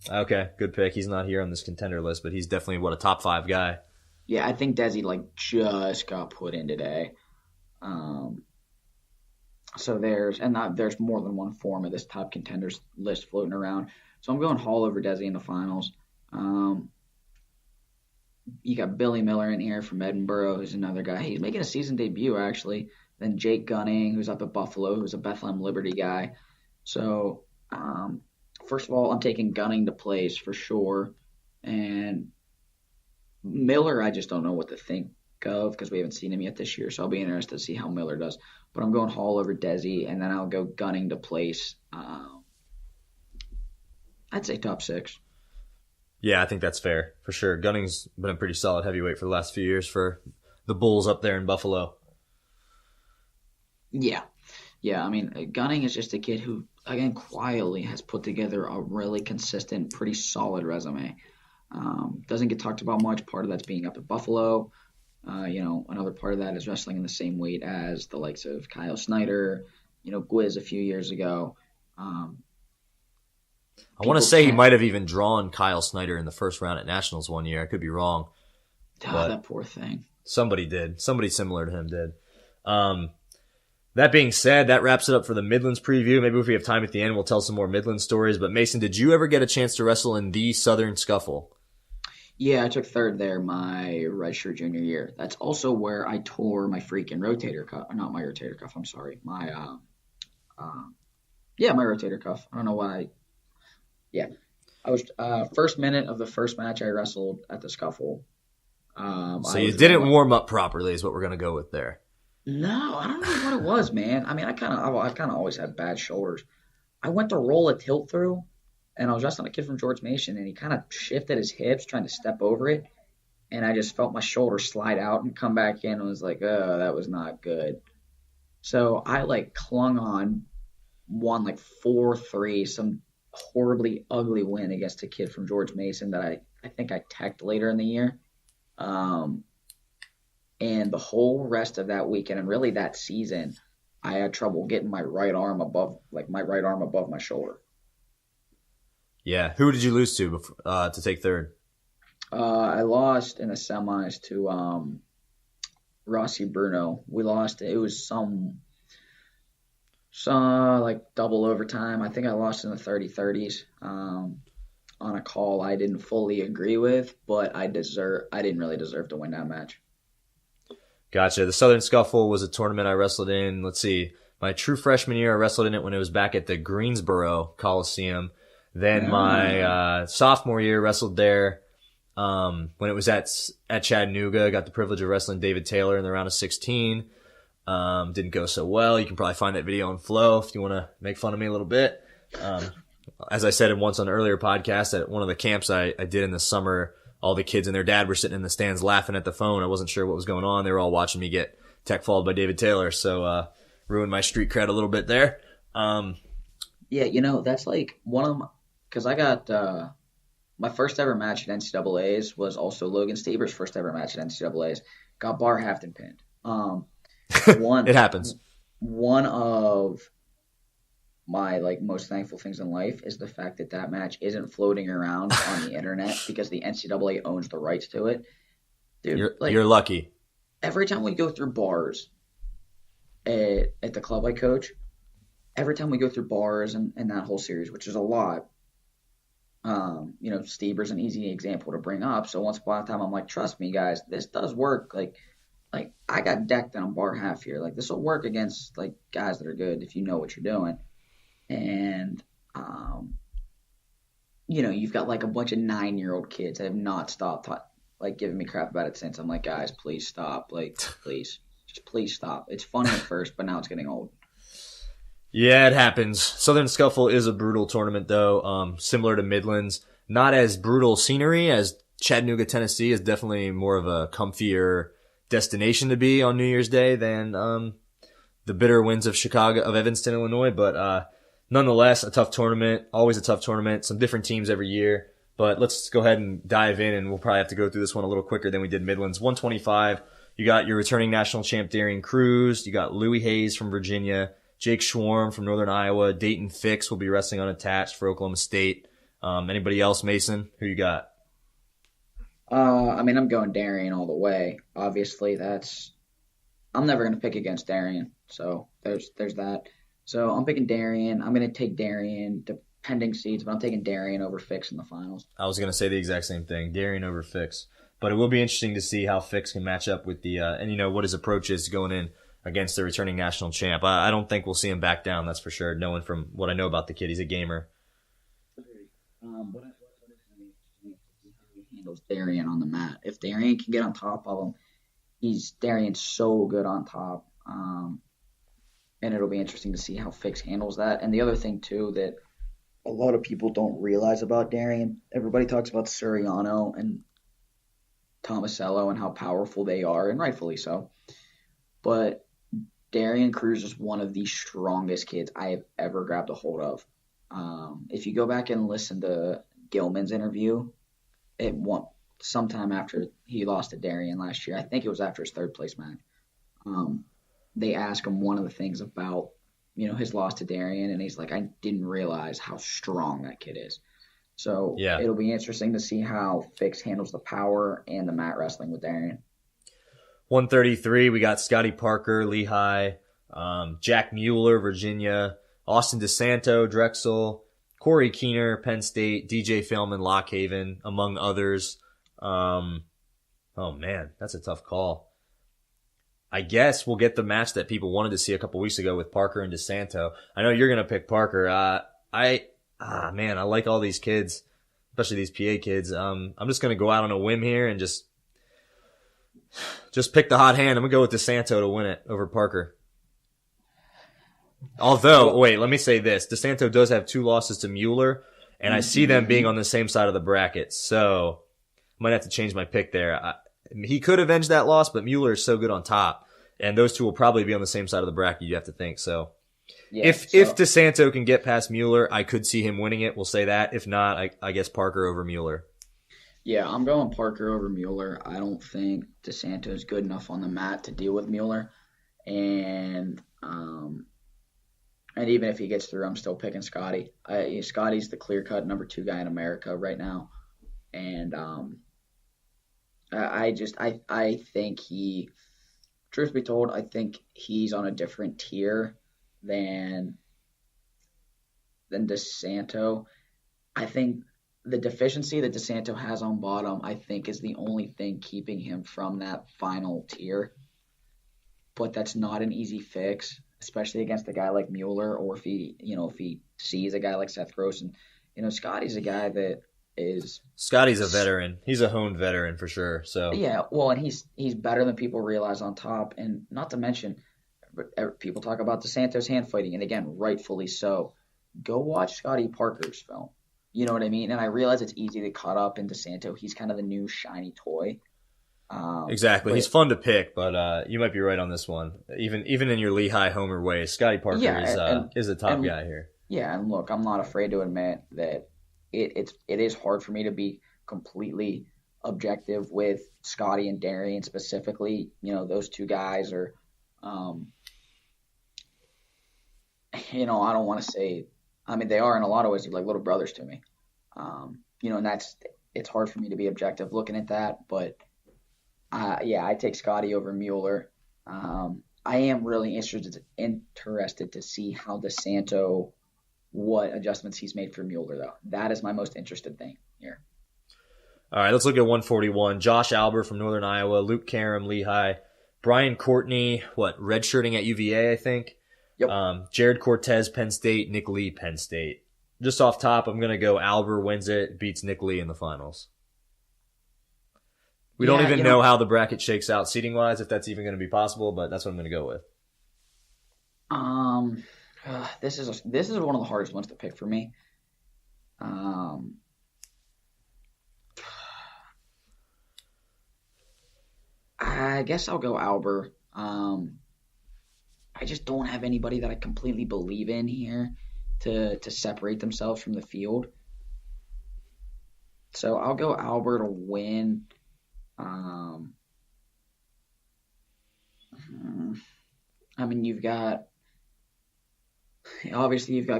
Okay, good pick. He's not here on this contender list, but he's definitely, a top 5 guy. Yeah, I think Desi, just got put in today. So there's more than one form of this top contenders list floating around. So I'm going Hall over Desi in the finals. You got Billy Miller in here from Edinburgh, who's another guy. He's making a season debut, actually. Then Jake Gunning, who's up at Buffalo, who's a Bethlehem Liberty guy. So, first of all, I'm taking Gunning to place for sure. And Miller, I just don't know what to think of because we haven't seen him yet this year. So I'll be interested to see how Miller does. But I'm going Hall over Desi, and then I'll go Gunning to place. I'd say top 6. Yeah, I think that's fair, for sure. Gunning's been a pretty solid heavyweight for the last few years for the Bulls up there in Buffalo. Yeah. I mean, Gunning is just a kid who, again, quietly has put together a really consistent, pretty solid resume. Doesn't get talked about much. Part of that's being up at Buffalo. Another part of that is wrestling in the same weight as the likes of Kyle Snyder, Gwiz a few years ago. I want to say he might have even drawn Kyle Snyder in the first round at Nationals one year. I could be wrong. That poor thing. Somebody did. Somebody similar to him did. That being said, that wraps it up for the Midlands preview. Maybe if we have time at the end, we'll tell some more Midlands stories. But Mason, did you ever get a chance to wrestle in the Southern Scuffle? Yeah, I took third there my redshirt junior year. That's also where I tore my freaking rotator cuff. Not my rotator cuff, I'm sorry. My rotator cuff. I don't know why. Yeah. I was first minute of the first match I wrestled at the Scuffle. So you didn't warm up properly is what we're going to go with there. No, I don't know what it was, man. I mean, I kind of always had bad shoulders. I went to roll a tilt through, and I was wrestling a kid from George Mason, and he kind of shifted his hips trying to step over it, and I just felt my shoulder slide out and come back in and was like, oh, that was not good. So I clung on, won 4-3, some horribly ugly win against a kid from George Mason that I think I teched later in the year. And the whole rest of that weekend and really that season, I had trouble getting my right arm above my shoulder. Yeah. Who did you lose to take third? I lost in the semis to Rossi Bruno. We lost. It was some like double overtime. I think I lost in the 30-30s on a call I didn't fully agree with, but I didn't really deserve to win that match. Gotcha. The Southern Scuffle was a tournament I wrestled in. Let's see. My true freshman year, I wrestled in it when it was back at the Greensboro Coliseum. Then my sophomore year, wrestled there when it was at Chattanooga. I got the privilege of wrestling David Taylor in the round of 16. Didn't go so well. You can probably find that video on Flow if you want to make fun of me a little bit. As I said once on an earlier podcast, at one of the camps I did in the summer, all the kids and their dad were sitting in the stands laughing at the phone. I wasn't sure what was going on. They were all watching me get tech followed by David Taylor. So, ruined my street cred a little bit there. Yeah, that's like one of my, because I got my first ever match at NCAAs was also Logan Stieber's first ever match at NCAAs. Got bar halved and pinned. It happens. One of my most thankful things in life is the fact that match isn't floating around on the internet because the NCAA owns the rights to it. Dude, you're lucky. Every time we go through bars at the club I coach, every time we go through bars and that whole series, which is a lot, Stieber's an easy example to bring up. So once upon a time, I'm like, trust me, guys, this does work. Like I got decked on bar half here. Like this will work against guys that are good if you know what you're doing. And you've got a bunch of 9-year-old kids that have not stopped giving me crap about it since. I'm like, guys, please stop. Please, just please stop. It's funny at first, but now it's getting old. Yeah, it happens. Southern Scuffle is a brutal tournament, though. Similar to Midlands, not as brutal scenery as Chattanooga, Tennessee. Is definitely more of a comfier destination to be on New Year's Day than the bitter winds of Evanston, Illinois. But nonetheless, a tough tournament. Always a tough tournament. Some different teams every year. But let's go ahead and dive in, and we'll probably have to go through this one a little quicker than we did Midlands. 125. You got your returning national champ Darian Cruz. You got Louis Hayes from Virginia. Jake Schwarm from Northern Iowa. Dayton Fix will be wrestling unattached for Oklahoma State. Anybody else, Mason? Who you got? I'm going Darian all the way. Obviously, I'm never going to pick against Darian. So there's that. So I'm picking Darian. I'm going to take Darian, depending seeds, but I'm taking Darian over Fix in the finals. I was going to say the exact same thing. Darian over Fix. But it will be interesting to see how Fix can match up with what his approach is going in against the returning national champ. I don't think we'll see him back down, that's for sure, knowing from what I know about the kid. He's a gamer. What he handles Darian on the mat. If Darian can get on top of him, Darian's so good on top. And it'll be interesting to see how Fix handles that. And the other thing, too, that a lot of people don't realize about Darian, everybody talks about Suriano and Tomasello and how powerful they are, and rightfully so. But Darian Cruz is one of the strongest kids I have ever grabbed a hold of. If you go back and listen to Gilman's interview, sometime after he lost to Darian last year, I think it was after his third place match, they asked him one of the things about, his loss to Darian, and he's like, I didn't realize how strong that kid is. So yeah, it'll be interesting to see how Fix handles the power and the mat wrestling with Darian. 133, we got Scotty Parker, Lehigh, Jack Mueller, Virginia, Austin DeSanto, Drexel, Corey Keener, Penn State, DJ Feldman, Lock Haven, among others. Oh man, that's a tough call. I guess we'll get the match that people wanted to see a couple weeks ago with Parker and DeSanto. I know you're going to pick Parker. I like all these kids, especially these PA kids. I'm just going to go out on a whim here and just pick the hot hand. I'm going to go with DeSanto to win it over Parker. Although, wait, let me say this. DeSanto does have 2 losses to Mueller, and I see them being on the same side of the bracket. So I might have to change my pick there. He could avenge that loss, but Mueller is so good on top. And those two will probably be on the same side of the bracket, you have to think. So Yeah, If DeSanto can get past Mueller, I could see him winning it. We'll say that. If not, I guess Parker over Mueller. Yeah, I'm going Parker over Mueller. I don't think DeSanto is good enough on the mat to deal with Mueller. And even if he gets through, I'm still picking Scotty. Scotty's the clear-cut number 2 guy in America right now. And I think truth be told, I think he's on a different tier than DeSanto. I think the deficiency that DeSanto has on bottom, I think, is the only thing keeping him from that final tier. But that's not an easy fix, especially against a guy like Mueller, or if he sees a guy like Seth Gross. And Scotty's a guy that is. Scotty's a veteran. He's a honed veteran for sure. So yeah, well, and he's better than people realize on top, and not to mention, people talk about DeSanto's hand fighting, and again, rightfully so. Go watch Scotty Parker's film. You know what I mean? And I realize it's easy to cut up in DeSanto. He's kind of the new shiny toy. Exactly. He's fun to pick, but you might be right on this one. Even in your Lehigh homer way, Scotty Parker is a top guy here. Yeah, and look, I'm not afraid to admit that it is hard for me to be completely objective with Scotty and Darian specifically. Those 2 guys are, I don't want to say. I mean, they are in a lot of ways. They're like little brothers to me. And it's hard for me to be objective looking at that. But, I take Scotty over Mueller. I am really interested to see how DeSanto, what adjustments he's made for Mueller, though. That is my most interested thing here. All right, let's look at 141. Josh Albert from Northern Iowa, Luke Karam, Lehigh, Brian Courtney, redshirting at UVA, I think. Yep. Jared Cortez, Penn State, Nick Lee, Penn State. Just off top, I'm going to go Albert wins it, beats Nick Lee in the finals. We don't even know how the bracket shakes out seating-wise, if that's even going to be possible, but that's what I'm going to go with. This is one of the hardest ones to pick for me. I guess I'll go Albert. I just don't have anybody that I completely believe in here to separate themselves from the field. So I'll go Albert to win. I mean, you've got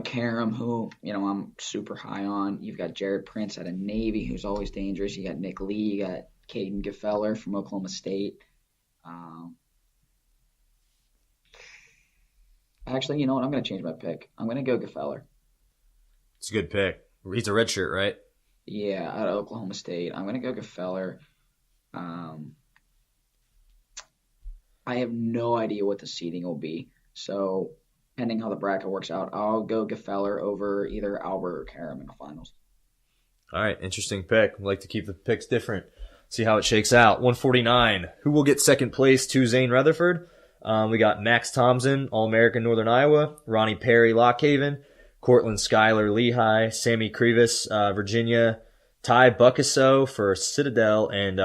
Karam, who, I'm super high on. You've got Jared Prince out of Navy, who's always dangerous. You got Nick Lee. You got Caden Gefeller from Oklahoma State. Actually, you know what? I'm going to change my pick. I'm going to go Gefeller. It's a good pick. He's a redshirt, right? Yeah, out of Oklahoma State. I'm going to go Gefeller. I have no idea what the seeding will be. So, depending how the bracket works out, I'll go Gefeller over either Albert or Karam in the finals. All right, interesting pick. We like to keep the picks different. See how it shakes out. 149. Who will get second place to Zane Rutherford? We got Max Thompson, All-American Northern Iowa, Ronnie Perry, Lock Haven, Cortland Schuyler, Lehigh, Sammy Krivas, Virginia, Ty Buckaso for Citadel, and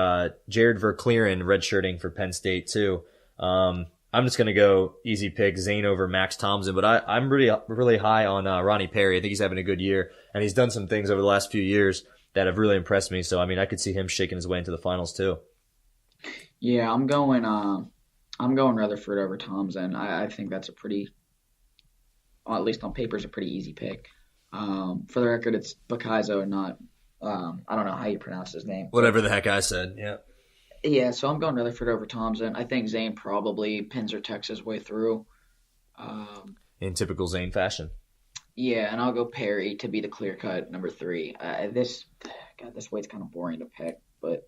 Jared Verclearen redshirting for Penn State too. I'm just going to go easy pick, Zane over Max Thompson, but I'm really high on Ronnie Perry. I think he's having a good year, and he's done some things over the last few years that have really impressed me. So, I mean, I could see him shaking his way into the finals too. Yeah, I'm going Rutherford over Thompson. I think that's a pretty, well, at least on paper, is a pretty easy pick. For the record, it's Buckaso, not, I don't know how you pronounce his name. Whatever the heck I said, yeah. Yeah, so I'm going Rutherford over Thompson. I think Zane probably pins or texts his way through. In typical Zane fashion. Yeah, and I'll go Perry to be the clear-cut number 3. This weight's kind of boring to pick, but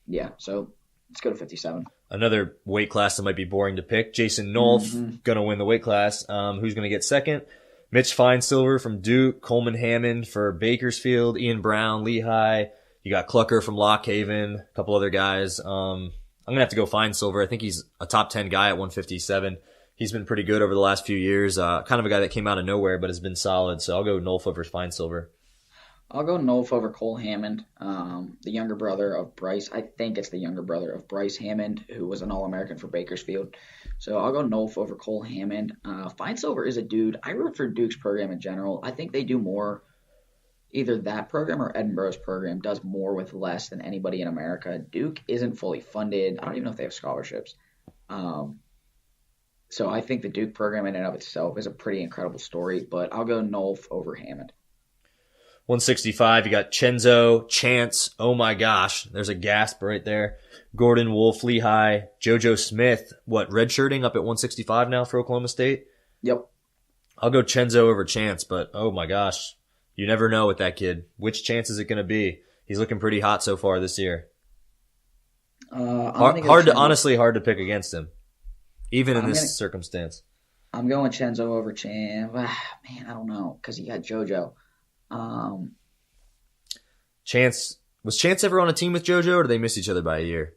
yeah, so let's go to 57. Another weight class that might be boring to pick. Jason Nolf, going to win the weight class. Who's going to get second? Mitch Feinsilver from Duke, Coleman Hammond for Bakersfield, Ian Brown, Lehigh. You got Clucker from Lock Haven, a couple other guys. I'm going to have to go Feinsilver. I think he's a top 10 guy at 157. He's been pretty good over the last few years. Kind of a guy that came out of nowhere but has been solid. So I'll go Nolf over Feinsilver. I'll go Nolf over Cole Hammond, the younger brother of Bryce. I think it's the younger brother of Bryce Hammond, who was an All-American for Bakersfield. So I'll go Nolf over Cole Hammond. Feinsilver is a dude. I root for Duke's program in general. I think they do more. Either that program or Edinburgh's program does more with less than anybody in America. Duke isn't fully funded. I don't even know if they have scholarships. So I think the Duke program in and of itself is a pretty incredible story, but I'll go Nolf over Hammond. 165, you got Chenzo, Chance, oh my gosh, there's a gasp right there. Gordon Wolf, Lehigh, JoJo Smith, redshirting up at 165 now for Oklahoma State? Yep. I'll go Chenzo over Chance, but oh my gosh, you never know with that kid. Which Chance is it going to be? He's looking pretty hot so far this year. Honestly hard to pick against him, even in this circumstance. I'm going Chenzo over Chance. Man, I don't know, because you got JoJo. Was Chance ever on a team with JoJo, or did they miss each other by a year?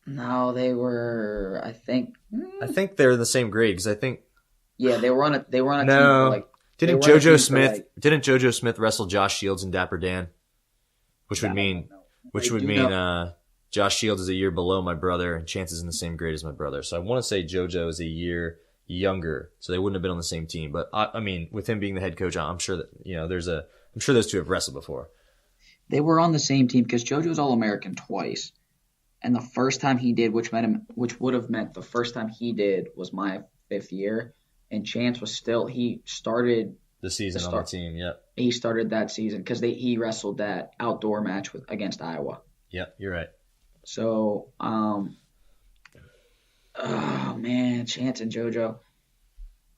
No, they were. I think they're in the same grade because I think. Yeah, they were on a. They were on a no, team. Didn't JoJo Smith wrestle Josh Shields and Dapper Dan? Which would mean Josh Shields is a year below my brother, and Chance is in the same grade as my brother. So I want to say JoJo is a year younger, so they wouldn't have been on the same team. But I mean, with him being the head coach, I'm sure that I'm sure those two have wrestled before. They were on the same team because JoJo's All-American twice, and the first time he did, which would have meant the first time he did was my 5th year, and Chance was he started the season on the team. Yep, he started that season because he wrestled that outdoor match against Iowa. Yep, you're right. So, oh man, Chance and JoJo.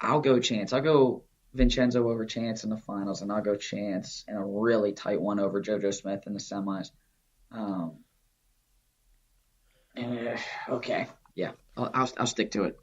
I'll go Chance. I'll go Vincenzo over Chance in the finals, and I'll go Chance in a really tight one over JoJo Smith in the semis. Okay, yeah, I'll stick to it.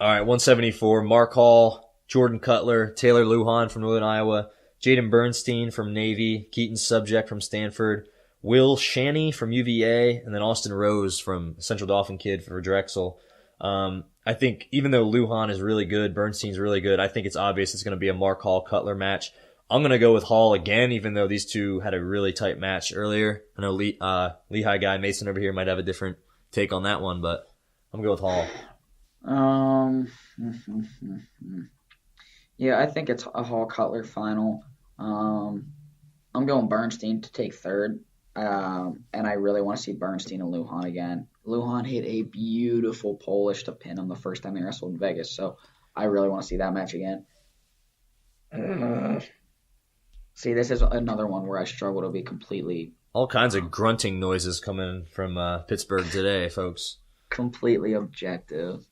All right, 174. Mark Hall, Jordan Cutler, Taylor Lujan from Northern Iowa, Jaden Bernstein from Navy, Keaton Subject from Stanford, Will Shanny from UVA, and then Austin Rose from Central Dauphin Kid for Drexel. I think even though Lujan is really good, Bernstein's really good, I think it's obvious it's going to be a Mark Hall-Cutler match. I'm going to go with Hall again, even though these two had a really tight match earlier. I know Lehigh guy Mason over here might have a different take on that one, but I'm going to go with Hall. Yeah, I think it's a Hall-Cutler final. I'm going Bernstein to take third. And I really want to see Bernstein and Lujan again. Lujan hit a beautiful Polish to pin him the first time they wrestled in Vegas, so I really want to see that match again. See, this is another one where I struggle to be completely... All kinds of grunting noises coming from Pittsburgh today, folks. Completely objective.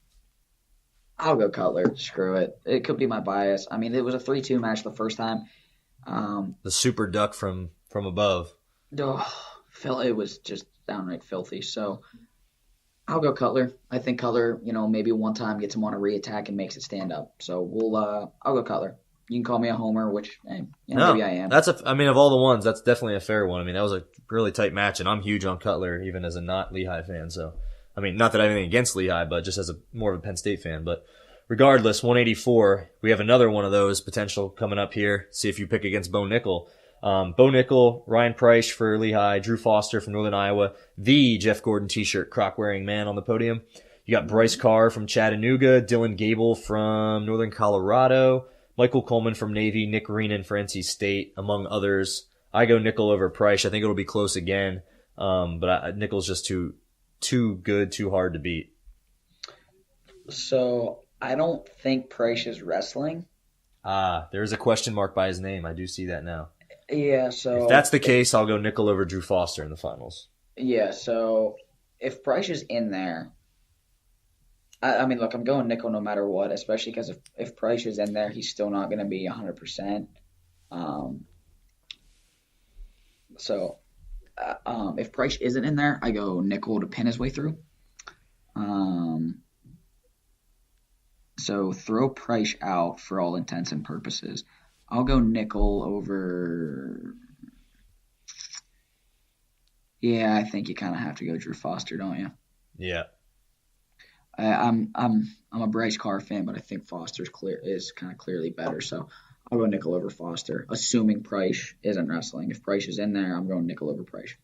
I'll go Cutler. Screw it. It could be my bias. I mean, it was a 3-2 match the first time. The super duck from above. It was just downright filthy. So I'll go Cutler. I think Cutler, maybe one time gets him on a re-attack and makes it stand up. So I'll go Cutler. You can call me a homer, which maybe I am. Of all the ones, that's definitely a fair one. I mean, that was a really tight match, and I'm huge on Cutler, even as a not Lehigh fan. So, I mean, not that I have anything against Lehigh, but just as more of a Penn State fan. But regardless, 184, we have another one of those potential coming up here. See if you pick against Bo Nickel. Bo Nickel, Ryan Price for Lehigh, Drew Foster from Northern Iowa, the Jeff Gordon t-shirt croc-wearing man on the podium. You got Bryce Carr from Chattanooga, Dylan Gable from Northern Colorado, Michael Coleman from Navy, Nick Reenan for NC State, among others. I go Nickel over Price. I think it'll be close again, but Nickel's just too good, too hard to beat. So I don't think Price is wrestling. There's a question mark by his name. I do see that now. Yeah, so... If that's the case, I'll go Nickel over Drew Foster in the finals. Yeah, so if Price is in there... I mean, look, I'm going Nickel no matter what, especially because if Price is in there, he's still not going to be 100%. If Price isn't in there, I go Nickel to pin his way through. So throw Price out for all intents and purposes. I'll go Nickel over... Yeah, I think you kind of have to go Drew Foster, don't you? Yeah. I'm a Bryce Carr fan, but I think Foster's is kind of clearly better. So I'll go nickel over Foster, assuming Price isn't wrestling. If Price is in there, I'm going nickel over Price.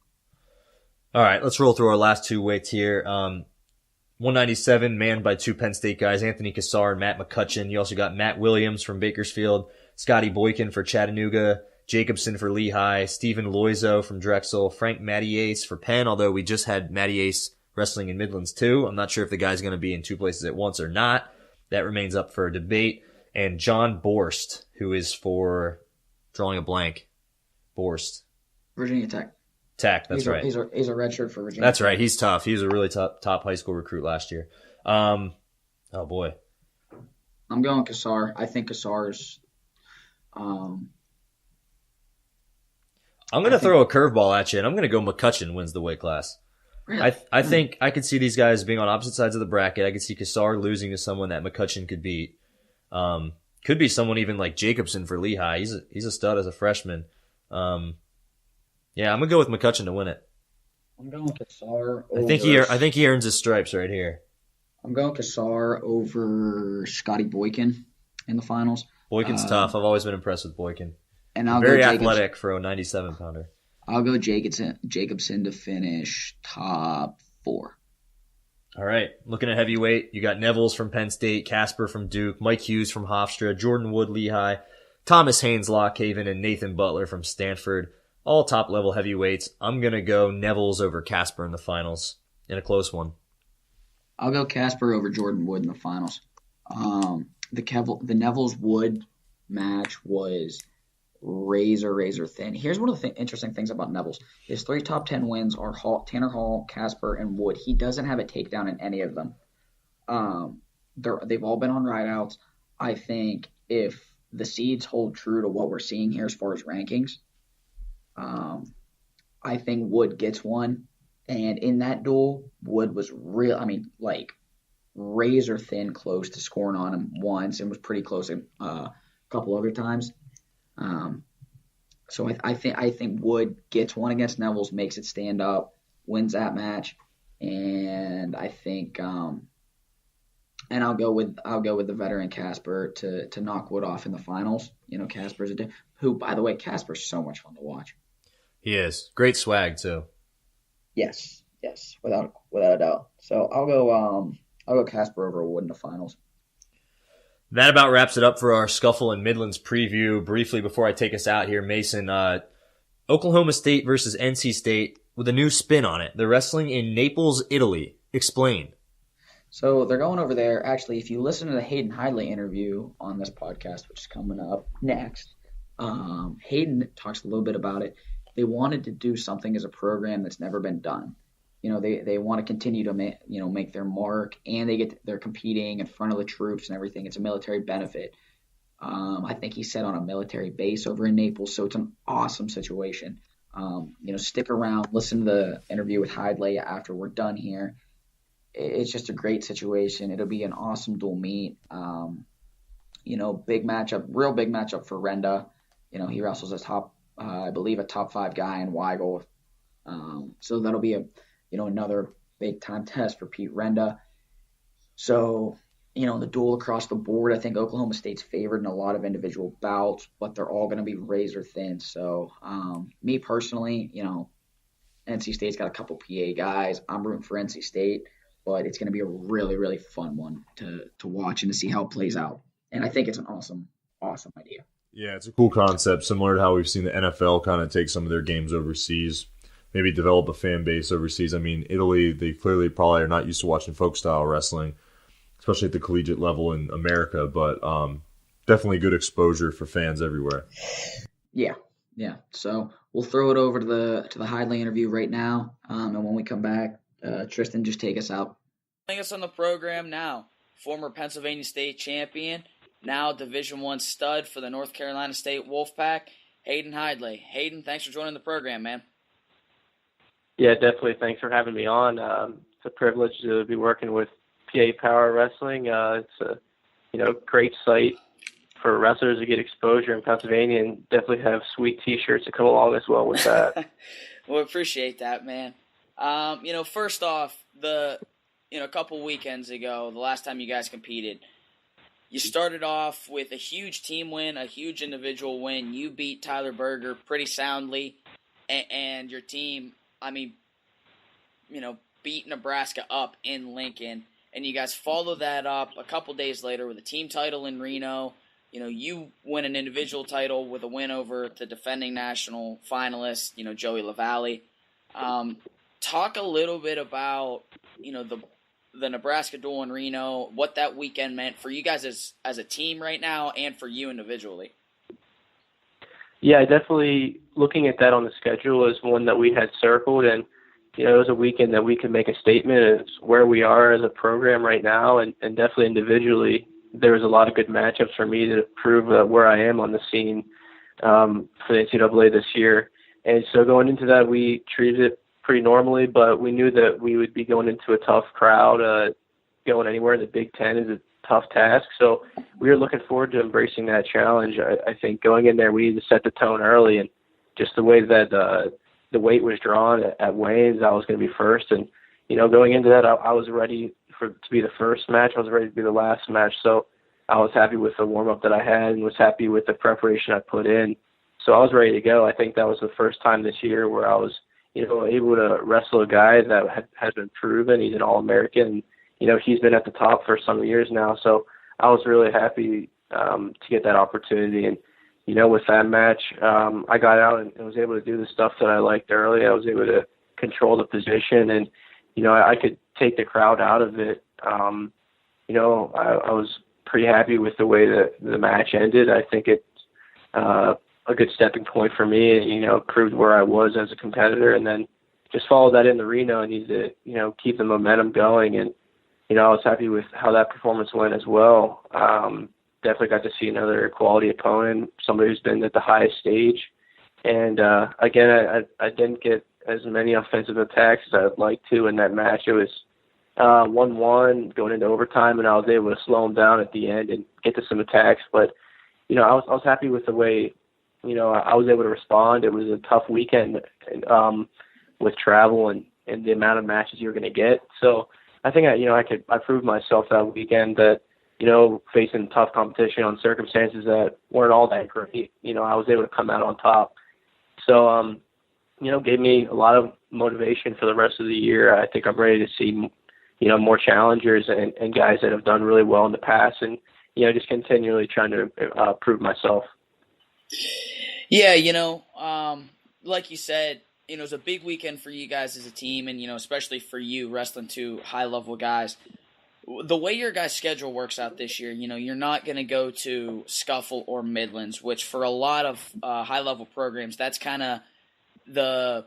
All right, let's roll through our last two weights here. 197, manned by two Penn State guys, Anthony Cassar and Matt McCutcheon. You also got Matt Williams from Bakersfield, Scotty Boykin for Chattanooga, Jacobson for Lehigh, Stephen Loizo from Drexel, Frank Mattiace for Penn, although we just had Mattiace wrestling in Midlands too. I'm not sure if the guy's going to be in two places at once or not. That remains up for debate. And John Borst, who is for, drawing a blank, Borst. Virginia Tech. Tech, that's right. He's a redshirt for Virginia That's Tech. right. He's tough. He was a really top high school recruit last year. Oh boy. I'm going Cassar. I think Cassar's. I'm going to throw a curveball at you, and I'm going to go McCutcheon wins the weight class. Really? I think I could see these guys being on opposite sides of the bracket. I could see Cassar losing to someone that McCutcheon could beat. Could be someone even like Jacobson for Lehigh. He's a stud as a freshman. Yeah, I'm gonna go with McCutcheon to win it. I'm going Cassar over. I think he earns his stripes right here. I'm going Cassar over Scotty Boykin in the finals. Boykin's tough. I've always been impressed with Boykin. And I'll Very go athletic for a 97-pounder. I'll go Jacobson to finish top 4. All right. Looking at heavyweight, you got Nevels from Penn State, Casper from Duke, Mike Hughes from Hofstra, Jordan Wood, Lehigh, Thomas Haynes, Lockhaven, and Nathan Butler from Stanford. All top-level heavyweights. I'm going to go Nevels over Casper in the finals in a close one. I'll go Casper over Jordan Wood in the finals. The Nevels-Wood match was razor thin. Here's one of the interesting things about Nevels. His 3 top 10 wins are Tanner Hall, Casper, and Wood. He doesn't have a takedown in any of them. They've all been on rideouts. I think if the seeds hold true to what we're seeing here as far as rankings, I think Wood gets one. And in that duel, Wood was razor thin close to scoring on him once and was pretty close a couple other times. So I think Wood gets one against Nevels, makes it stand up, wins that match, and I think and I'll go with the veteran Casper to knock Wood off in the finals. You know, Casper's who, by the way, Casper's so much fun to watch. He is. Great swag too. Yes, without a doubt. So I'll go Casper over Wood in the finals. That about wraps it up for our Scuffle and Midlands preview. Briefly, before I take us out here, Mason, Oklahoma State versus NC State with a new spin on it. They're wrestling in Naples, Italy. Explain. So they're going over there. Actually, if you listen to the Hayden Hidlay interview on this podcast, which is coming up next, Hayden talks a little bit about it. They wanted to do something as a program that's never been done. You know, they want to continue to make their mark, and they're competing in front of the troops and everything. It's a military benefit. I think he said on a military base over in Naples, so it's an awesome situation. Stick around, listen to the interview with Hidlay after we're done here. It's just a great situation. It'll be an awesome dual meet. Big matchup, real big matchup for Renda. He wrestles a top 5 guy in Weigel. So that'll be another big time test for Pete Renda. So, the duel across the board, I think Oklahoma State's favored in a lot of individual bouts, but they're all going to be razor thin. So, me personally, NC State's got a couple PA guys. I'm rooting for NC State, but it's going to be a really, really fun one to watch and to see how it plays out. And I think it's an awesome idea. Yeah, it's a cool concept, similar to how we've seen the NFL kind of take some of their games overseas, maybe develop a fan base overseas. I mean, Italy, they clearly probably are not used to watching folk-style wrestling, especially at the collegiate level in America, but definitely good exposure for fans everywhere. Yeah. So we'll throw it over to the Hidlay interview right now, and when we come back, Tristan, just take us out. Joining us on the program now, former Pennsylvania State champion, now Division I stud for the North Carolina State Wolfpack, Hayden Hidlay. Hayden, thanks for joining the program, man. Yeah, definitely. Thanks for having me on. It's a privilege to be working with PA Power Wrestling. It's a great site for wrestlers to get exposure in Pennsylvania, and definitely have sweet T-shirts to come along as well with that. Well, appreciate that, man. First off, a couple weekends ago, the last time you guys competed, You started off with a huge team win, a huge individual win. You beat Tyler Berger pretty soundly, and your team, beat Nebraska up in Lincoln. And you guys follow that up a couple days later with a team title in Reno. You win an individual title with a win over the defending national finalist, Joey LaValle. Talk a little bit about, the Nebraska duel in Reno, what that weekend meant for you guys as a team right now and for you individually. Yeah, definitely looking at that on the schedule is one that we had circled, and it was a weekend that we could make a statement as where we are as a program right now, and definitely individually there was a lot of good matchups for me to prove where I am on the scene for the NCAA this year. And so going into that, we treated it pretty normally, but we knew that we would be going into a tough crowd. Going anywhere in the Big Ten is a tough task. So we were looking forward to embracing that challenge. I think going in there, we needed to set the tone early, and just the way that the weight was drawn at weigh-ins, I was going to be first. And, going into that, I was ready to be the first match. I was ready to be the last match. So I was happy with the warm-up that I had and was happy with the preparation I put in. So I was ready to go. I think that was the first time this year where I was able to wrestle a guy that has been proven. He's an All-American. He's been at the top for some years now. So I was really happy to get that opportunity. And, with that match, I got out and was able to do the stuff that I liked early. I was able to control the position, and, I could take the crowd out of it. I was pretty happy with the way that the match ended. I think it's a good stepping point for me, proved where I was as a competitor, and then just followed that into Reno and needed to, keep the momentum going. And, I was happy with how that performance went as well. Definitely got to see another quality opponent, somebody who's been at the highest stage. And, again, I didn't get as many offensive attacks as I'd like to in that match. It was 1-1 going into overtime, and I was able to slow them down at the end and get to some attacks. But, I was happy with the way, I was able to respond. It was a tough weekend with travel and the amount of matches you're going to get. So I think I proved myself that weekend that, facing tough competition on circumstances that weren't all that great, I was able to come out on top. So, gave me a lot of motivation for the rest of the year. I think I'm ready to see, more challengers and guys that have done really well in the past, and, just continually trying to prove myself. Yeah, like you said, it was a big weekend for you guys as a team, and, especially for you wrestling two high-level guys. The way your guys' schedule works out this year, you're not going to go to Scuffle or Midlands, which for a lot of high-level programs, that's kind of the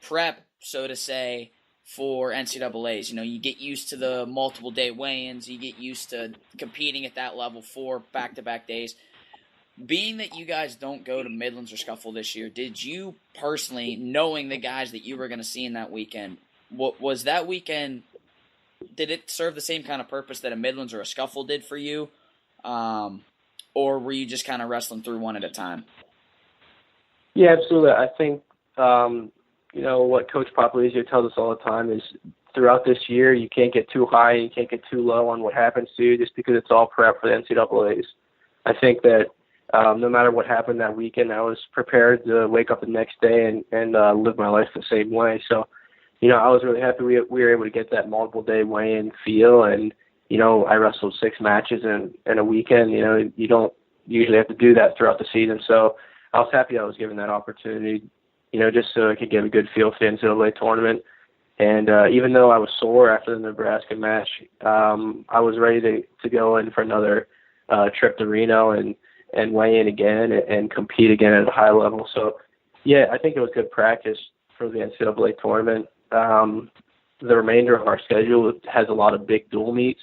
prep, so to say, for NCAAs. You get used to the multiple-day weigh-ins. You get used to competing at that level for back-to-back days. Being that you guys don't go to Midlands or Scuffle this year, did you personally, knowing the guys that you were going to see in that weekend, was that weekend, did it serve the same kind of purpose that a Midlands or a Scuffle did for you? Or were you just kind of wrestling through one at a time? Yeah, absolutely. I think, what Coach Papalizio tells us all the time is throughout this year, you can't get too high, you can't get too low on what happens to you just because it's all prep for the NCAAs. I think that no matter what happened that weekend, I was prepared to wake up the next day and live my life the same way. So, I was really happy we were able to get that multiple day weigh-in feel. And, I wrestled 6 matches in a weekend. You don't usually have to do that throughout the season. So I was happy I was given that opportunity, just so I could get a good feel for the NCAA tournament. And even though I was sore after the Nebraska match, I was ready to go in for another trip to Reno and weigh in again and compete again at a high level. So, yeah, I think it was good practice for the NCAA tournament. The remainder of our schedule has a lot of big dual meets.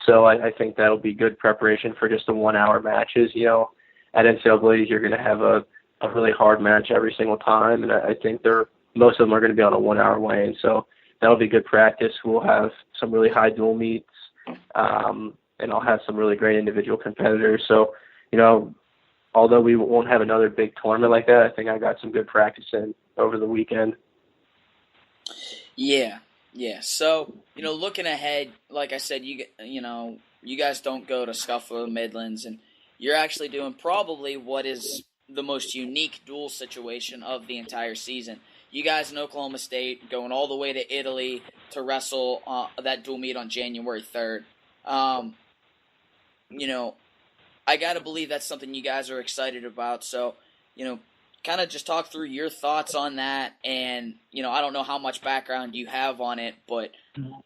So I think that'll be good preparation for just the 1-hour matches. At NCAAs, you're going to have a really hard match every single time. And I think most of them are going to be on a 1-hour weigh-in. So that'll be good practice. We'll have some really high dual meets. And I'll have some really great individual competitors. So, although we won't have another big tournament like that, I think I got some good practice in over the weekend. Yeah. So, looking ahead, like I said, you're you guys don't go to Scuffle or Midlands, and you're actually doing probably what is the most unique duel situation of the entire season. You guys in Oklahoma State going all the way to Italy to wrestle that dual meet on January 3rd. I got to believe that's something you guys are excited about. So, kind of just talk through your thoughts on that. And, I don't know how much background you have on it, but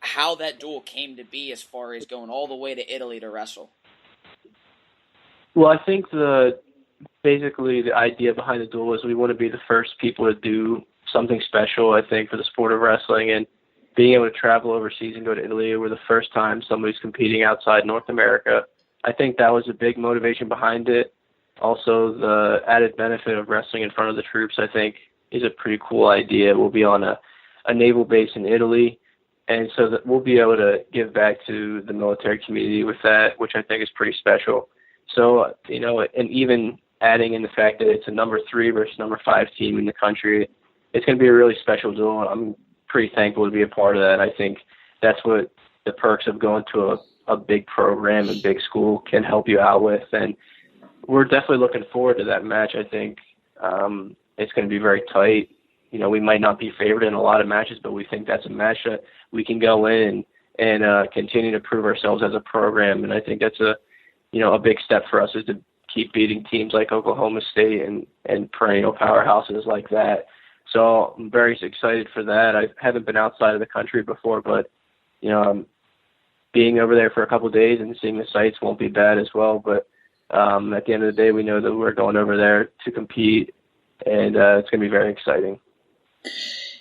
how that duel came to be as far as going all the way to Italy to wrestle. Well, I think basically the idea behind the duel is we want to be the first people to do something special, I think, for the sport of wrestling. And being able to travel overseas and go to Italy, we're the first time somebody's competing outside North America. I think that was a big motivation behind it. Also, the added benefit of wrestling in front of the troops, I think, is a pretty cool idea. We'll be on a naval base in Italy, and so that we'll be able to give back to the military community with that, which I think is pretty special. So, and even adding in the fact that it's a number 3 versus number 5 team in the country, it's going to be a really special duel. I'm pretty thankful to be a part of that. I think that's what the perks of going to a big program and big school can help you out with. And we're definitely looking forward to that match. I think it's going to be very tight. We might not be favored in a lot of matches, but we think that's a match that we can go in and continue to prove ourselves as a program. And I think that's a big step for us, is to keep beating teams like Oklahoma State and perennial powerhouses like that. So I'm very excited for that. I haven't been outside of the country before, but being over there for a couple of days and seeing the sights won't be bad as well. But at the end of the day, we know that we're going over there to compete, and it's going to be very exciting.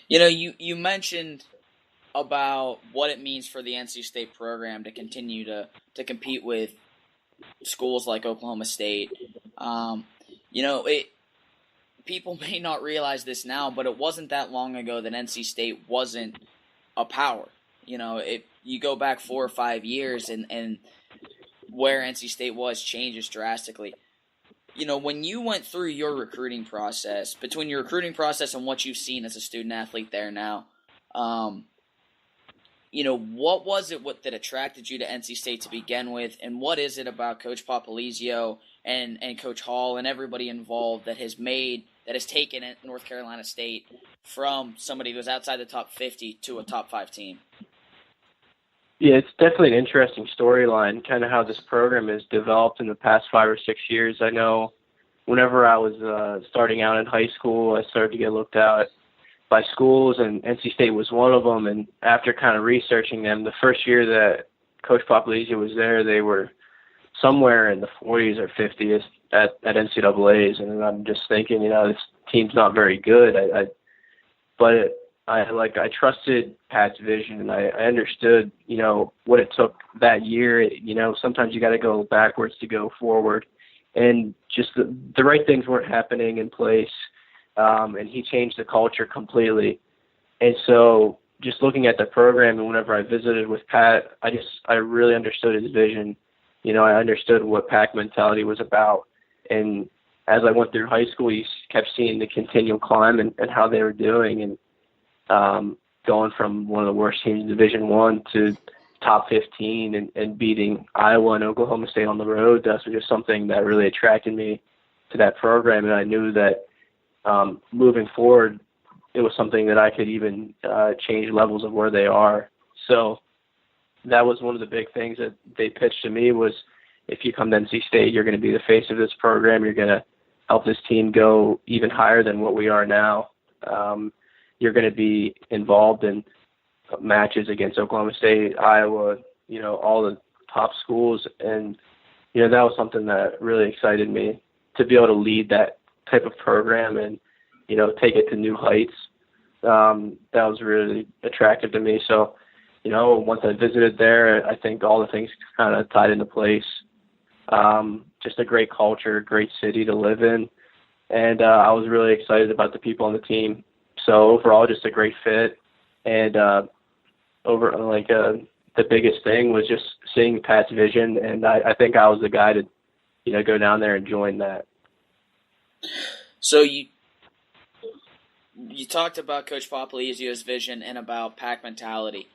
You mentioned about what it means for the NC State program to continue to compete with schools like Oklahoma State. People may not realize this now, but it wasn't that long ago that NC State wasn't a power. You go back 4 or 5 years and where NC State was changes drastically. When you went through your recruiting process, between your recruiting process and what you've seen as a student athlete there now, what was it that attracted you to NC State to begin with, and what is it about Coach Papalizio and Coach Hall and everybody involved that has taken North Carolina State from somebody who was outside the top 50 to a top 5 team? Yeah, it's definitely an interesting storyline, kind of how this program has developed in the past 5 or 6 years. I know whenever I was starting out in high school, I started to get looked at by schools, and NC State was one of them. And after kind of researching them, the first year that Coach Papalizio was there, they were somewhere in the 40s or 50s at NCAAs. And I'm just thinking, this team's not very good. I trusted Pat's vision, and I understood, what it took that year. Sometimes you got to go backwards to go forward, and just the right things weren't happening in place. And he changed the culture completely. And so just looking at the program, and whenever I visited with Pat, I really understood his vision. I understood what Pac mentality was about. And as I went through high school, you kept seeing the continual climb and how they were doing. And going from one of the worst teams in Division I to top 15 and beating Iowa and Oklahoma State on the road, that's just something that really attracted me to that program. And I knew that moving forward, it was something that I could even change levels of where they are. So that was one of the big things that they pitched to me was, if you come to NC State, you're going to be the face of this program. You're going to help this team go even higher than what we are now. You're going to be involved in matches against Oklahoma State, Iowa, all the top schools. And, that was something that really excited me, to be able to lead that type of program and, take it to new heights. That was really attractive to me. So, once I visited there, I think all the things kind of tied into place. Just a great culture, great city to live in. And I was really excited about the people on the team. So overall, just a great fit. And the biggest thing was just seeing Pat's vision. And I think I was the guy to, go down there and join that. So you talked about Coach Papalizio's vision and about Pac mentality.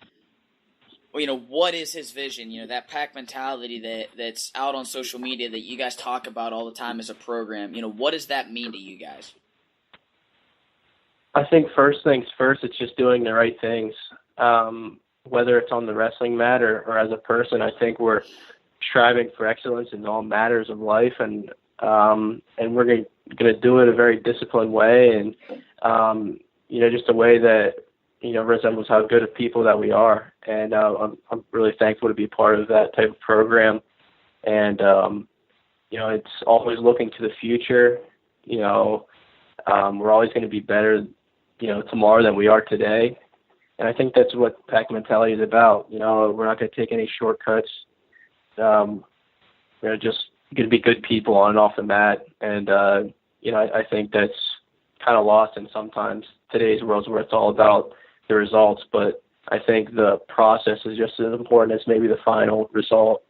what is his vision? That pack mentality that's out on social media that you guys talk about all the time as a program. What does that mean to you guys? I think first things first, it's just doing the right things. Whether it's on the wrestling mat or as a person, I think we're striving for excellence in all matters of life, and we're going to do it a very disciplined way, and just a way that resembles how good of people that we are. And I'm really thankful to be part of that type of program. And it's always looking to the future. We're always going to be better, tomorrow than we are today. And I think that's what pack mentality is about. We're not going to take any shortcuts. We're just going to be good people on and off the mat. And, I think that's kind of lost in sometimes today's world where it's all about the results. But I think the process is just as important as maybe the final result.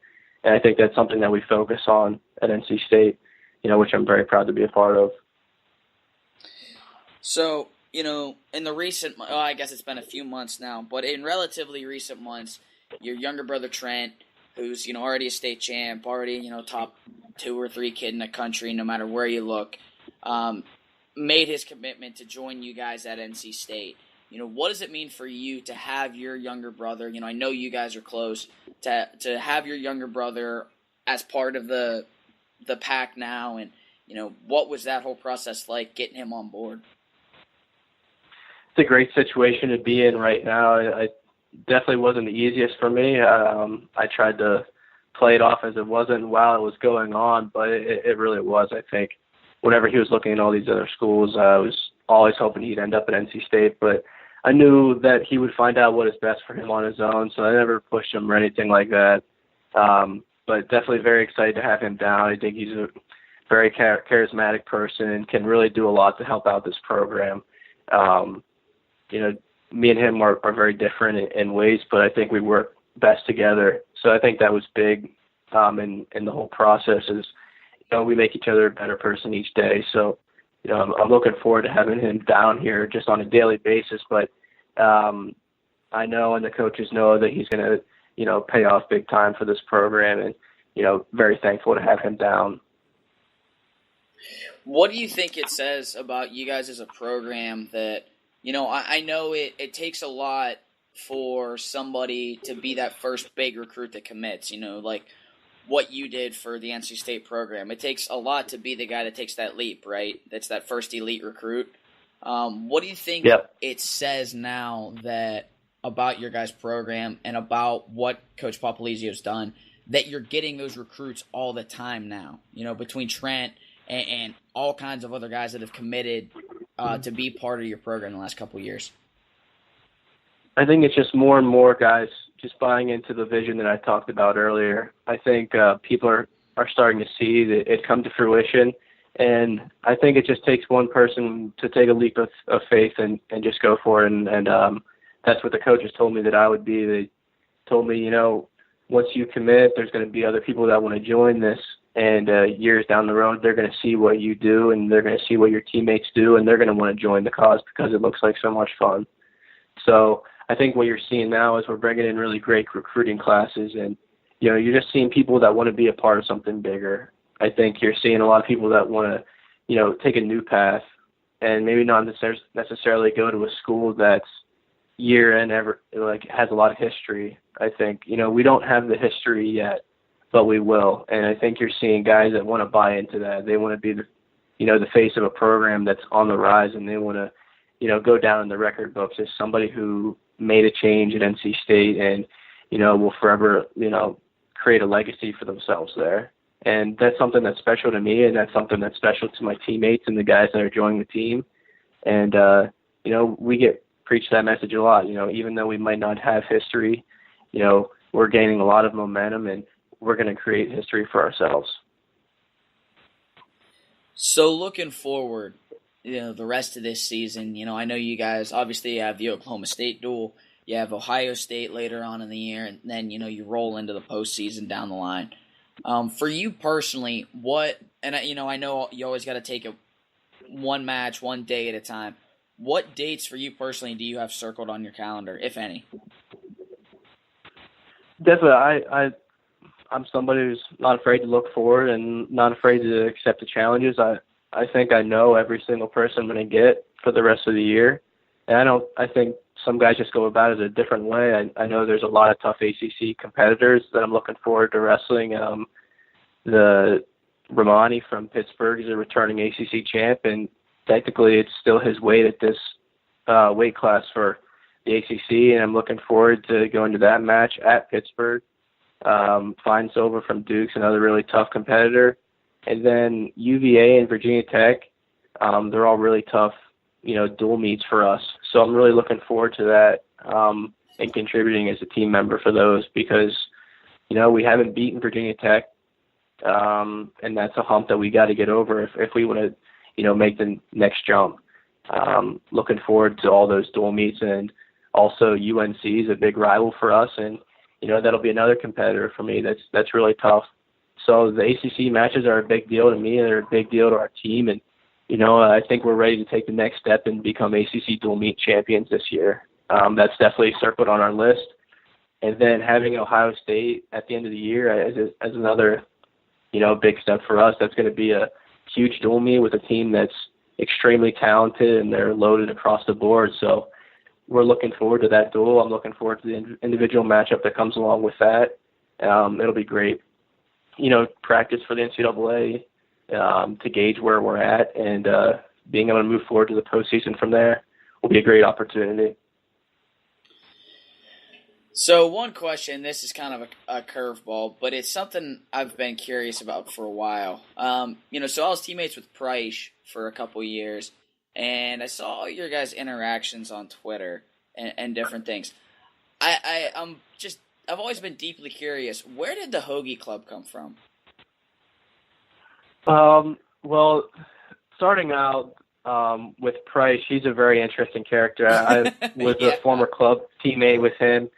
And I think that's something that we focus on at NC State, which I'm very proud to be a part of. So, in the recent, I guess it's been a few months now, but in relatively recent months, your younger brother Trent, who's, already a state champ, already, top 2 or 3 kid in the country, no matter where you look, made his commitment to join you guys at NC State. What does it mean for you to have your younger brother? I know you guys are close, to have your younger brother as part of the pack now, and, what was that whole process like, getting him on board? It's a great situation to be in right now. It definitely wasn't the easiest for me. I tried to play it off as it wasn't while it was going on, but it really was. I think whenever he was looking at all these other schools, I was always hoping he'd end up at NC State, but I knew that he would find out what is best for him on his own, so I never pushed him or anything like that. But definitely very excited to have him down. I think he's a very charismatic person and can really do a lot to help out this program. Me and him are very different in ways, but I think we work best together. So I think that was big in the whole process is, we make each other a better person each day. So, I'm looking forward to having him down here just on a daily basis. But I know and the coaches know that he's going to, pay off big time for this program, and, very thankful to have him down. What do you think it says about you guys as a program that, I know it takes a lot for somebody to be that first big recruit that commits, like what you did for the NC State program. It takes a lot to be the guy that takes that leap, right? That's that first elite recruit. What do you think it says now that about your guys' program and about what Coach Papalizio's done, that you're getting those recruits all the time now, between Trent and all kinds of other guys that have committed to be part of your program in the last couple of years? I think it's just more and more guys just buying into the vision that I talked about earlier. I think people are starting to see that it come to fruition, and I think it just takes one person to take a leap of faith and just go for it, and that's what the coaches told me that I would be. They told me, once you commit, there's going to be other people that want to join this, and years down the road, they're going to see what you do, and they're going to see what your teammates do, and they're going to want to join the cause because it looks like so much fun. So I think what you're seeing now is we're bringing in really great recruiting classes, and you're just seeing people that want to be a part of something bigger. I think you're seeing a lot of people that want to, take a new path, and maybe not necessarily go to a school that's year and ever has a lot of history. I think we don't have the history yet, but we will, and I think you're seeing guys that want to buy into that. They want to be the face of a program that's on the rise, and they want to go down in the record books as somebody who made a change at NC State and, will forever, create a legacy for themselves there. And that's something that's special to me, and that's something that's special to my teammates and the guys that are joining the team. And, we get preached that message a lot, even though we might not have history, we're gaining a lot of momentum, and we're going to create history for ourselves. So looking forward, the rest of this season, I know you guys obviously have the Oklahoma State duel. You have Ohio State later on in the year, and then, you roll into the postseason down the line. For you personally, I know you always got to take it one match, one day at a time. What dates for you personally do you have circled on your calendar, if any? Definitely, I'm somebody who's not afraid to look forward and not afraid to accept the challenges. I think I know every single person I'm going to get for the rest of the year. And I think some guys just go about it a different way. I know there's a lot of tough ACC competitors that I'm looking forward to wrestling. The Romani from Pittsburgh is a returning ACC champ, and technically it's still his weight at this weight class for the ACC, and I'm looking forward to going to that match at Pittsburgh. Fine Silver from Duke's another really tough competitor. And then UVA and Virginia Tech, they're all really tough, dual meets for us. So I'm really looking forward to that and contributing as a team member for those because, we haven't beaten Virginia Tech, and that's a hump that we got to get over if we want to, make the next jump. Looking forward to all those dual meets, and also UNC is a big rival for us, and that'll be another competitor for me. That's really tough. So the ACC matches are a big deal to me, and they're a big deal to our team, and I think we're ready to take the next step and become ACC dual meet champions this year. That's definitely circled on our list. And then having Ohio State at the end of the year as another, big step for us. That's going to be a huge dual meet with a team that's extremely talented and they're loaded across the board. So we're looking forward to that duel. I'm looking forward to the individual matchup that comes along with that. It'll be great, practice for the NCAA to gauge where we're at, and being able to move forward to the postseason from there will be a great opportunity. So one question, this is kind of a curveball, but it's something I've been curious about for a while. So I was teammates with Price for a couple years, and I saw all your guys' interactions on Twitter and different things. I've always been deeply curious. Where did the Hoagie Club come from? Well, starting out with Price, he's a very interesting character. I was a former club teammate with him,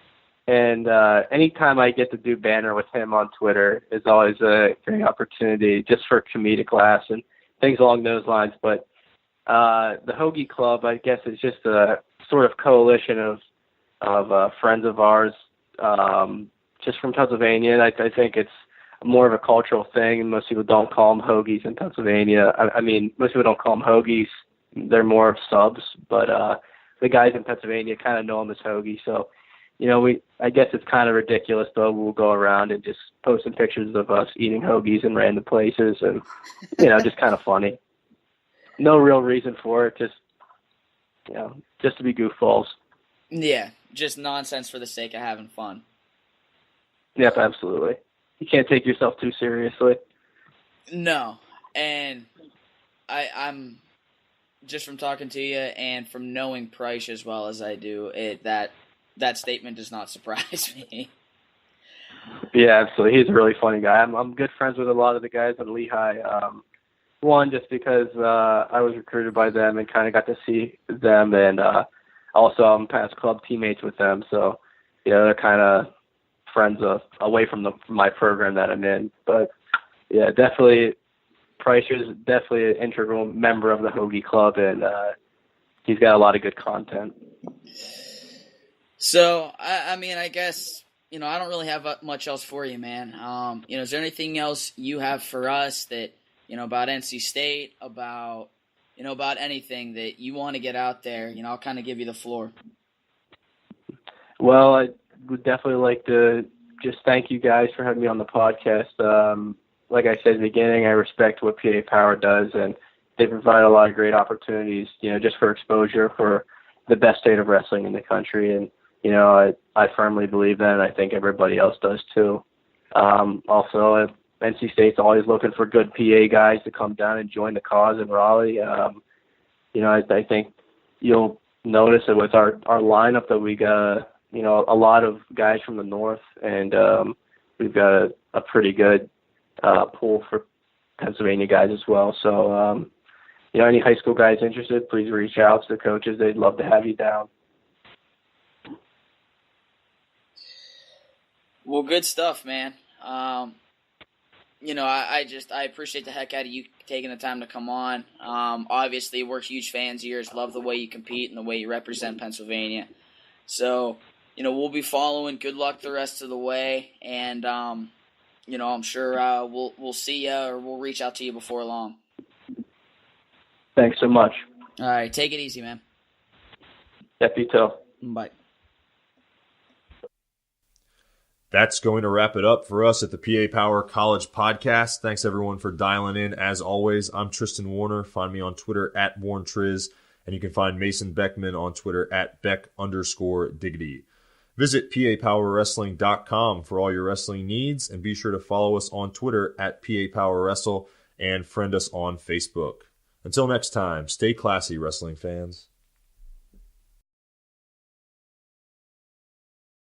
and anytime I get to do banner with him on Twitter is always a great opportunity just for comedic laughs and things along those lines. But the Hoagie Club, I guess, is just a sort of coalition of friends of ours just from Pennsylvania, and I think it's more of a cultural thing, and most people don't call them hoagies in Pennsylvania. I mean, most people don't call them hoagies. They're more of subs, but the guys in Pennsylvania kind of know them as hoagies. So, I guess it's kind of ridiculous, though. We'll go around and just post some pictures of us eating hoagies in random places, and, just kind of funny. No real reason for it, just to be goofballs. Yeah, just nonsense for the sake of having fun. Yep, absolutely. You can't take yourself too seriously. No, and I'm just from talking to you and from knowing Price as well as I do, that statement does not surprise me. Yeah, absolutely. He's a really funny guy. I'm good friends with a lot of the guys at Lehigh. One, just because I was recruited by them and kind of got to see them, and also I'm past club teammates with them, so they're kind of friends away from my program that I'm in. But yeah, definitely Price is definitely an integral member of the Hoagie Club, and he's got a lot of good content. So I guess I don't really have much else for you, man. Is there anything else you have for us that about NC State, about anything that you want to get out there? I'll kind of give you the floor. Well, I would definitely like to just thank you guys for having me on the podcast. Like I said at the beginning, I respect what PA Power does, and they provide a lot of great opportunities, just for exposure for the best state of wrestling in the country. And, I firmly believe that, and I think everybody else does too. Also, NC State's always looking for good PA guys to come down and join the cause in Raleigh. I think you'll notice that with our lineup that we got, a lot of guys from the north, and we've got a pretty good pool for Pennsylvania guys as well. So, any high school guys interested, please reach out to the coaches. They'd love to have you down. Well, good stuff, man. I appreciate the heck out of you taking the time to come on. Obviously, we're huge fans of yours. Love the way you compete and the way you represent Pennsylvania. So, we'll be following. Good luck the rest of the way, and I'm sure we'll see you or we'll reach out to you before long. Thanks so much. All right, take it easy, man. Yep, you too. Bye. That's going to wrap it up for us at the PA Power College Podcast. Thanks, everyone, for dialing in. As always, I'm Tristan Warner. Find me on Twitter at WarnTriz, and you can find Mason Beckman on Twitter at Beck_Diggity. Visit PAPowerWrestling.com for all your wrestling needs, and be sure to follow us on Twitter at PAPowerWrestle and friend us on Facebook. Until next time, stay classy, wrestling fans.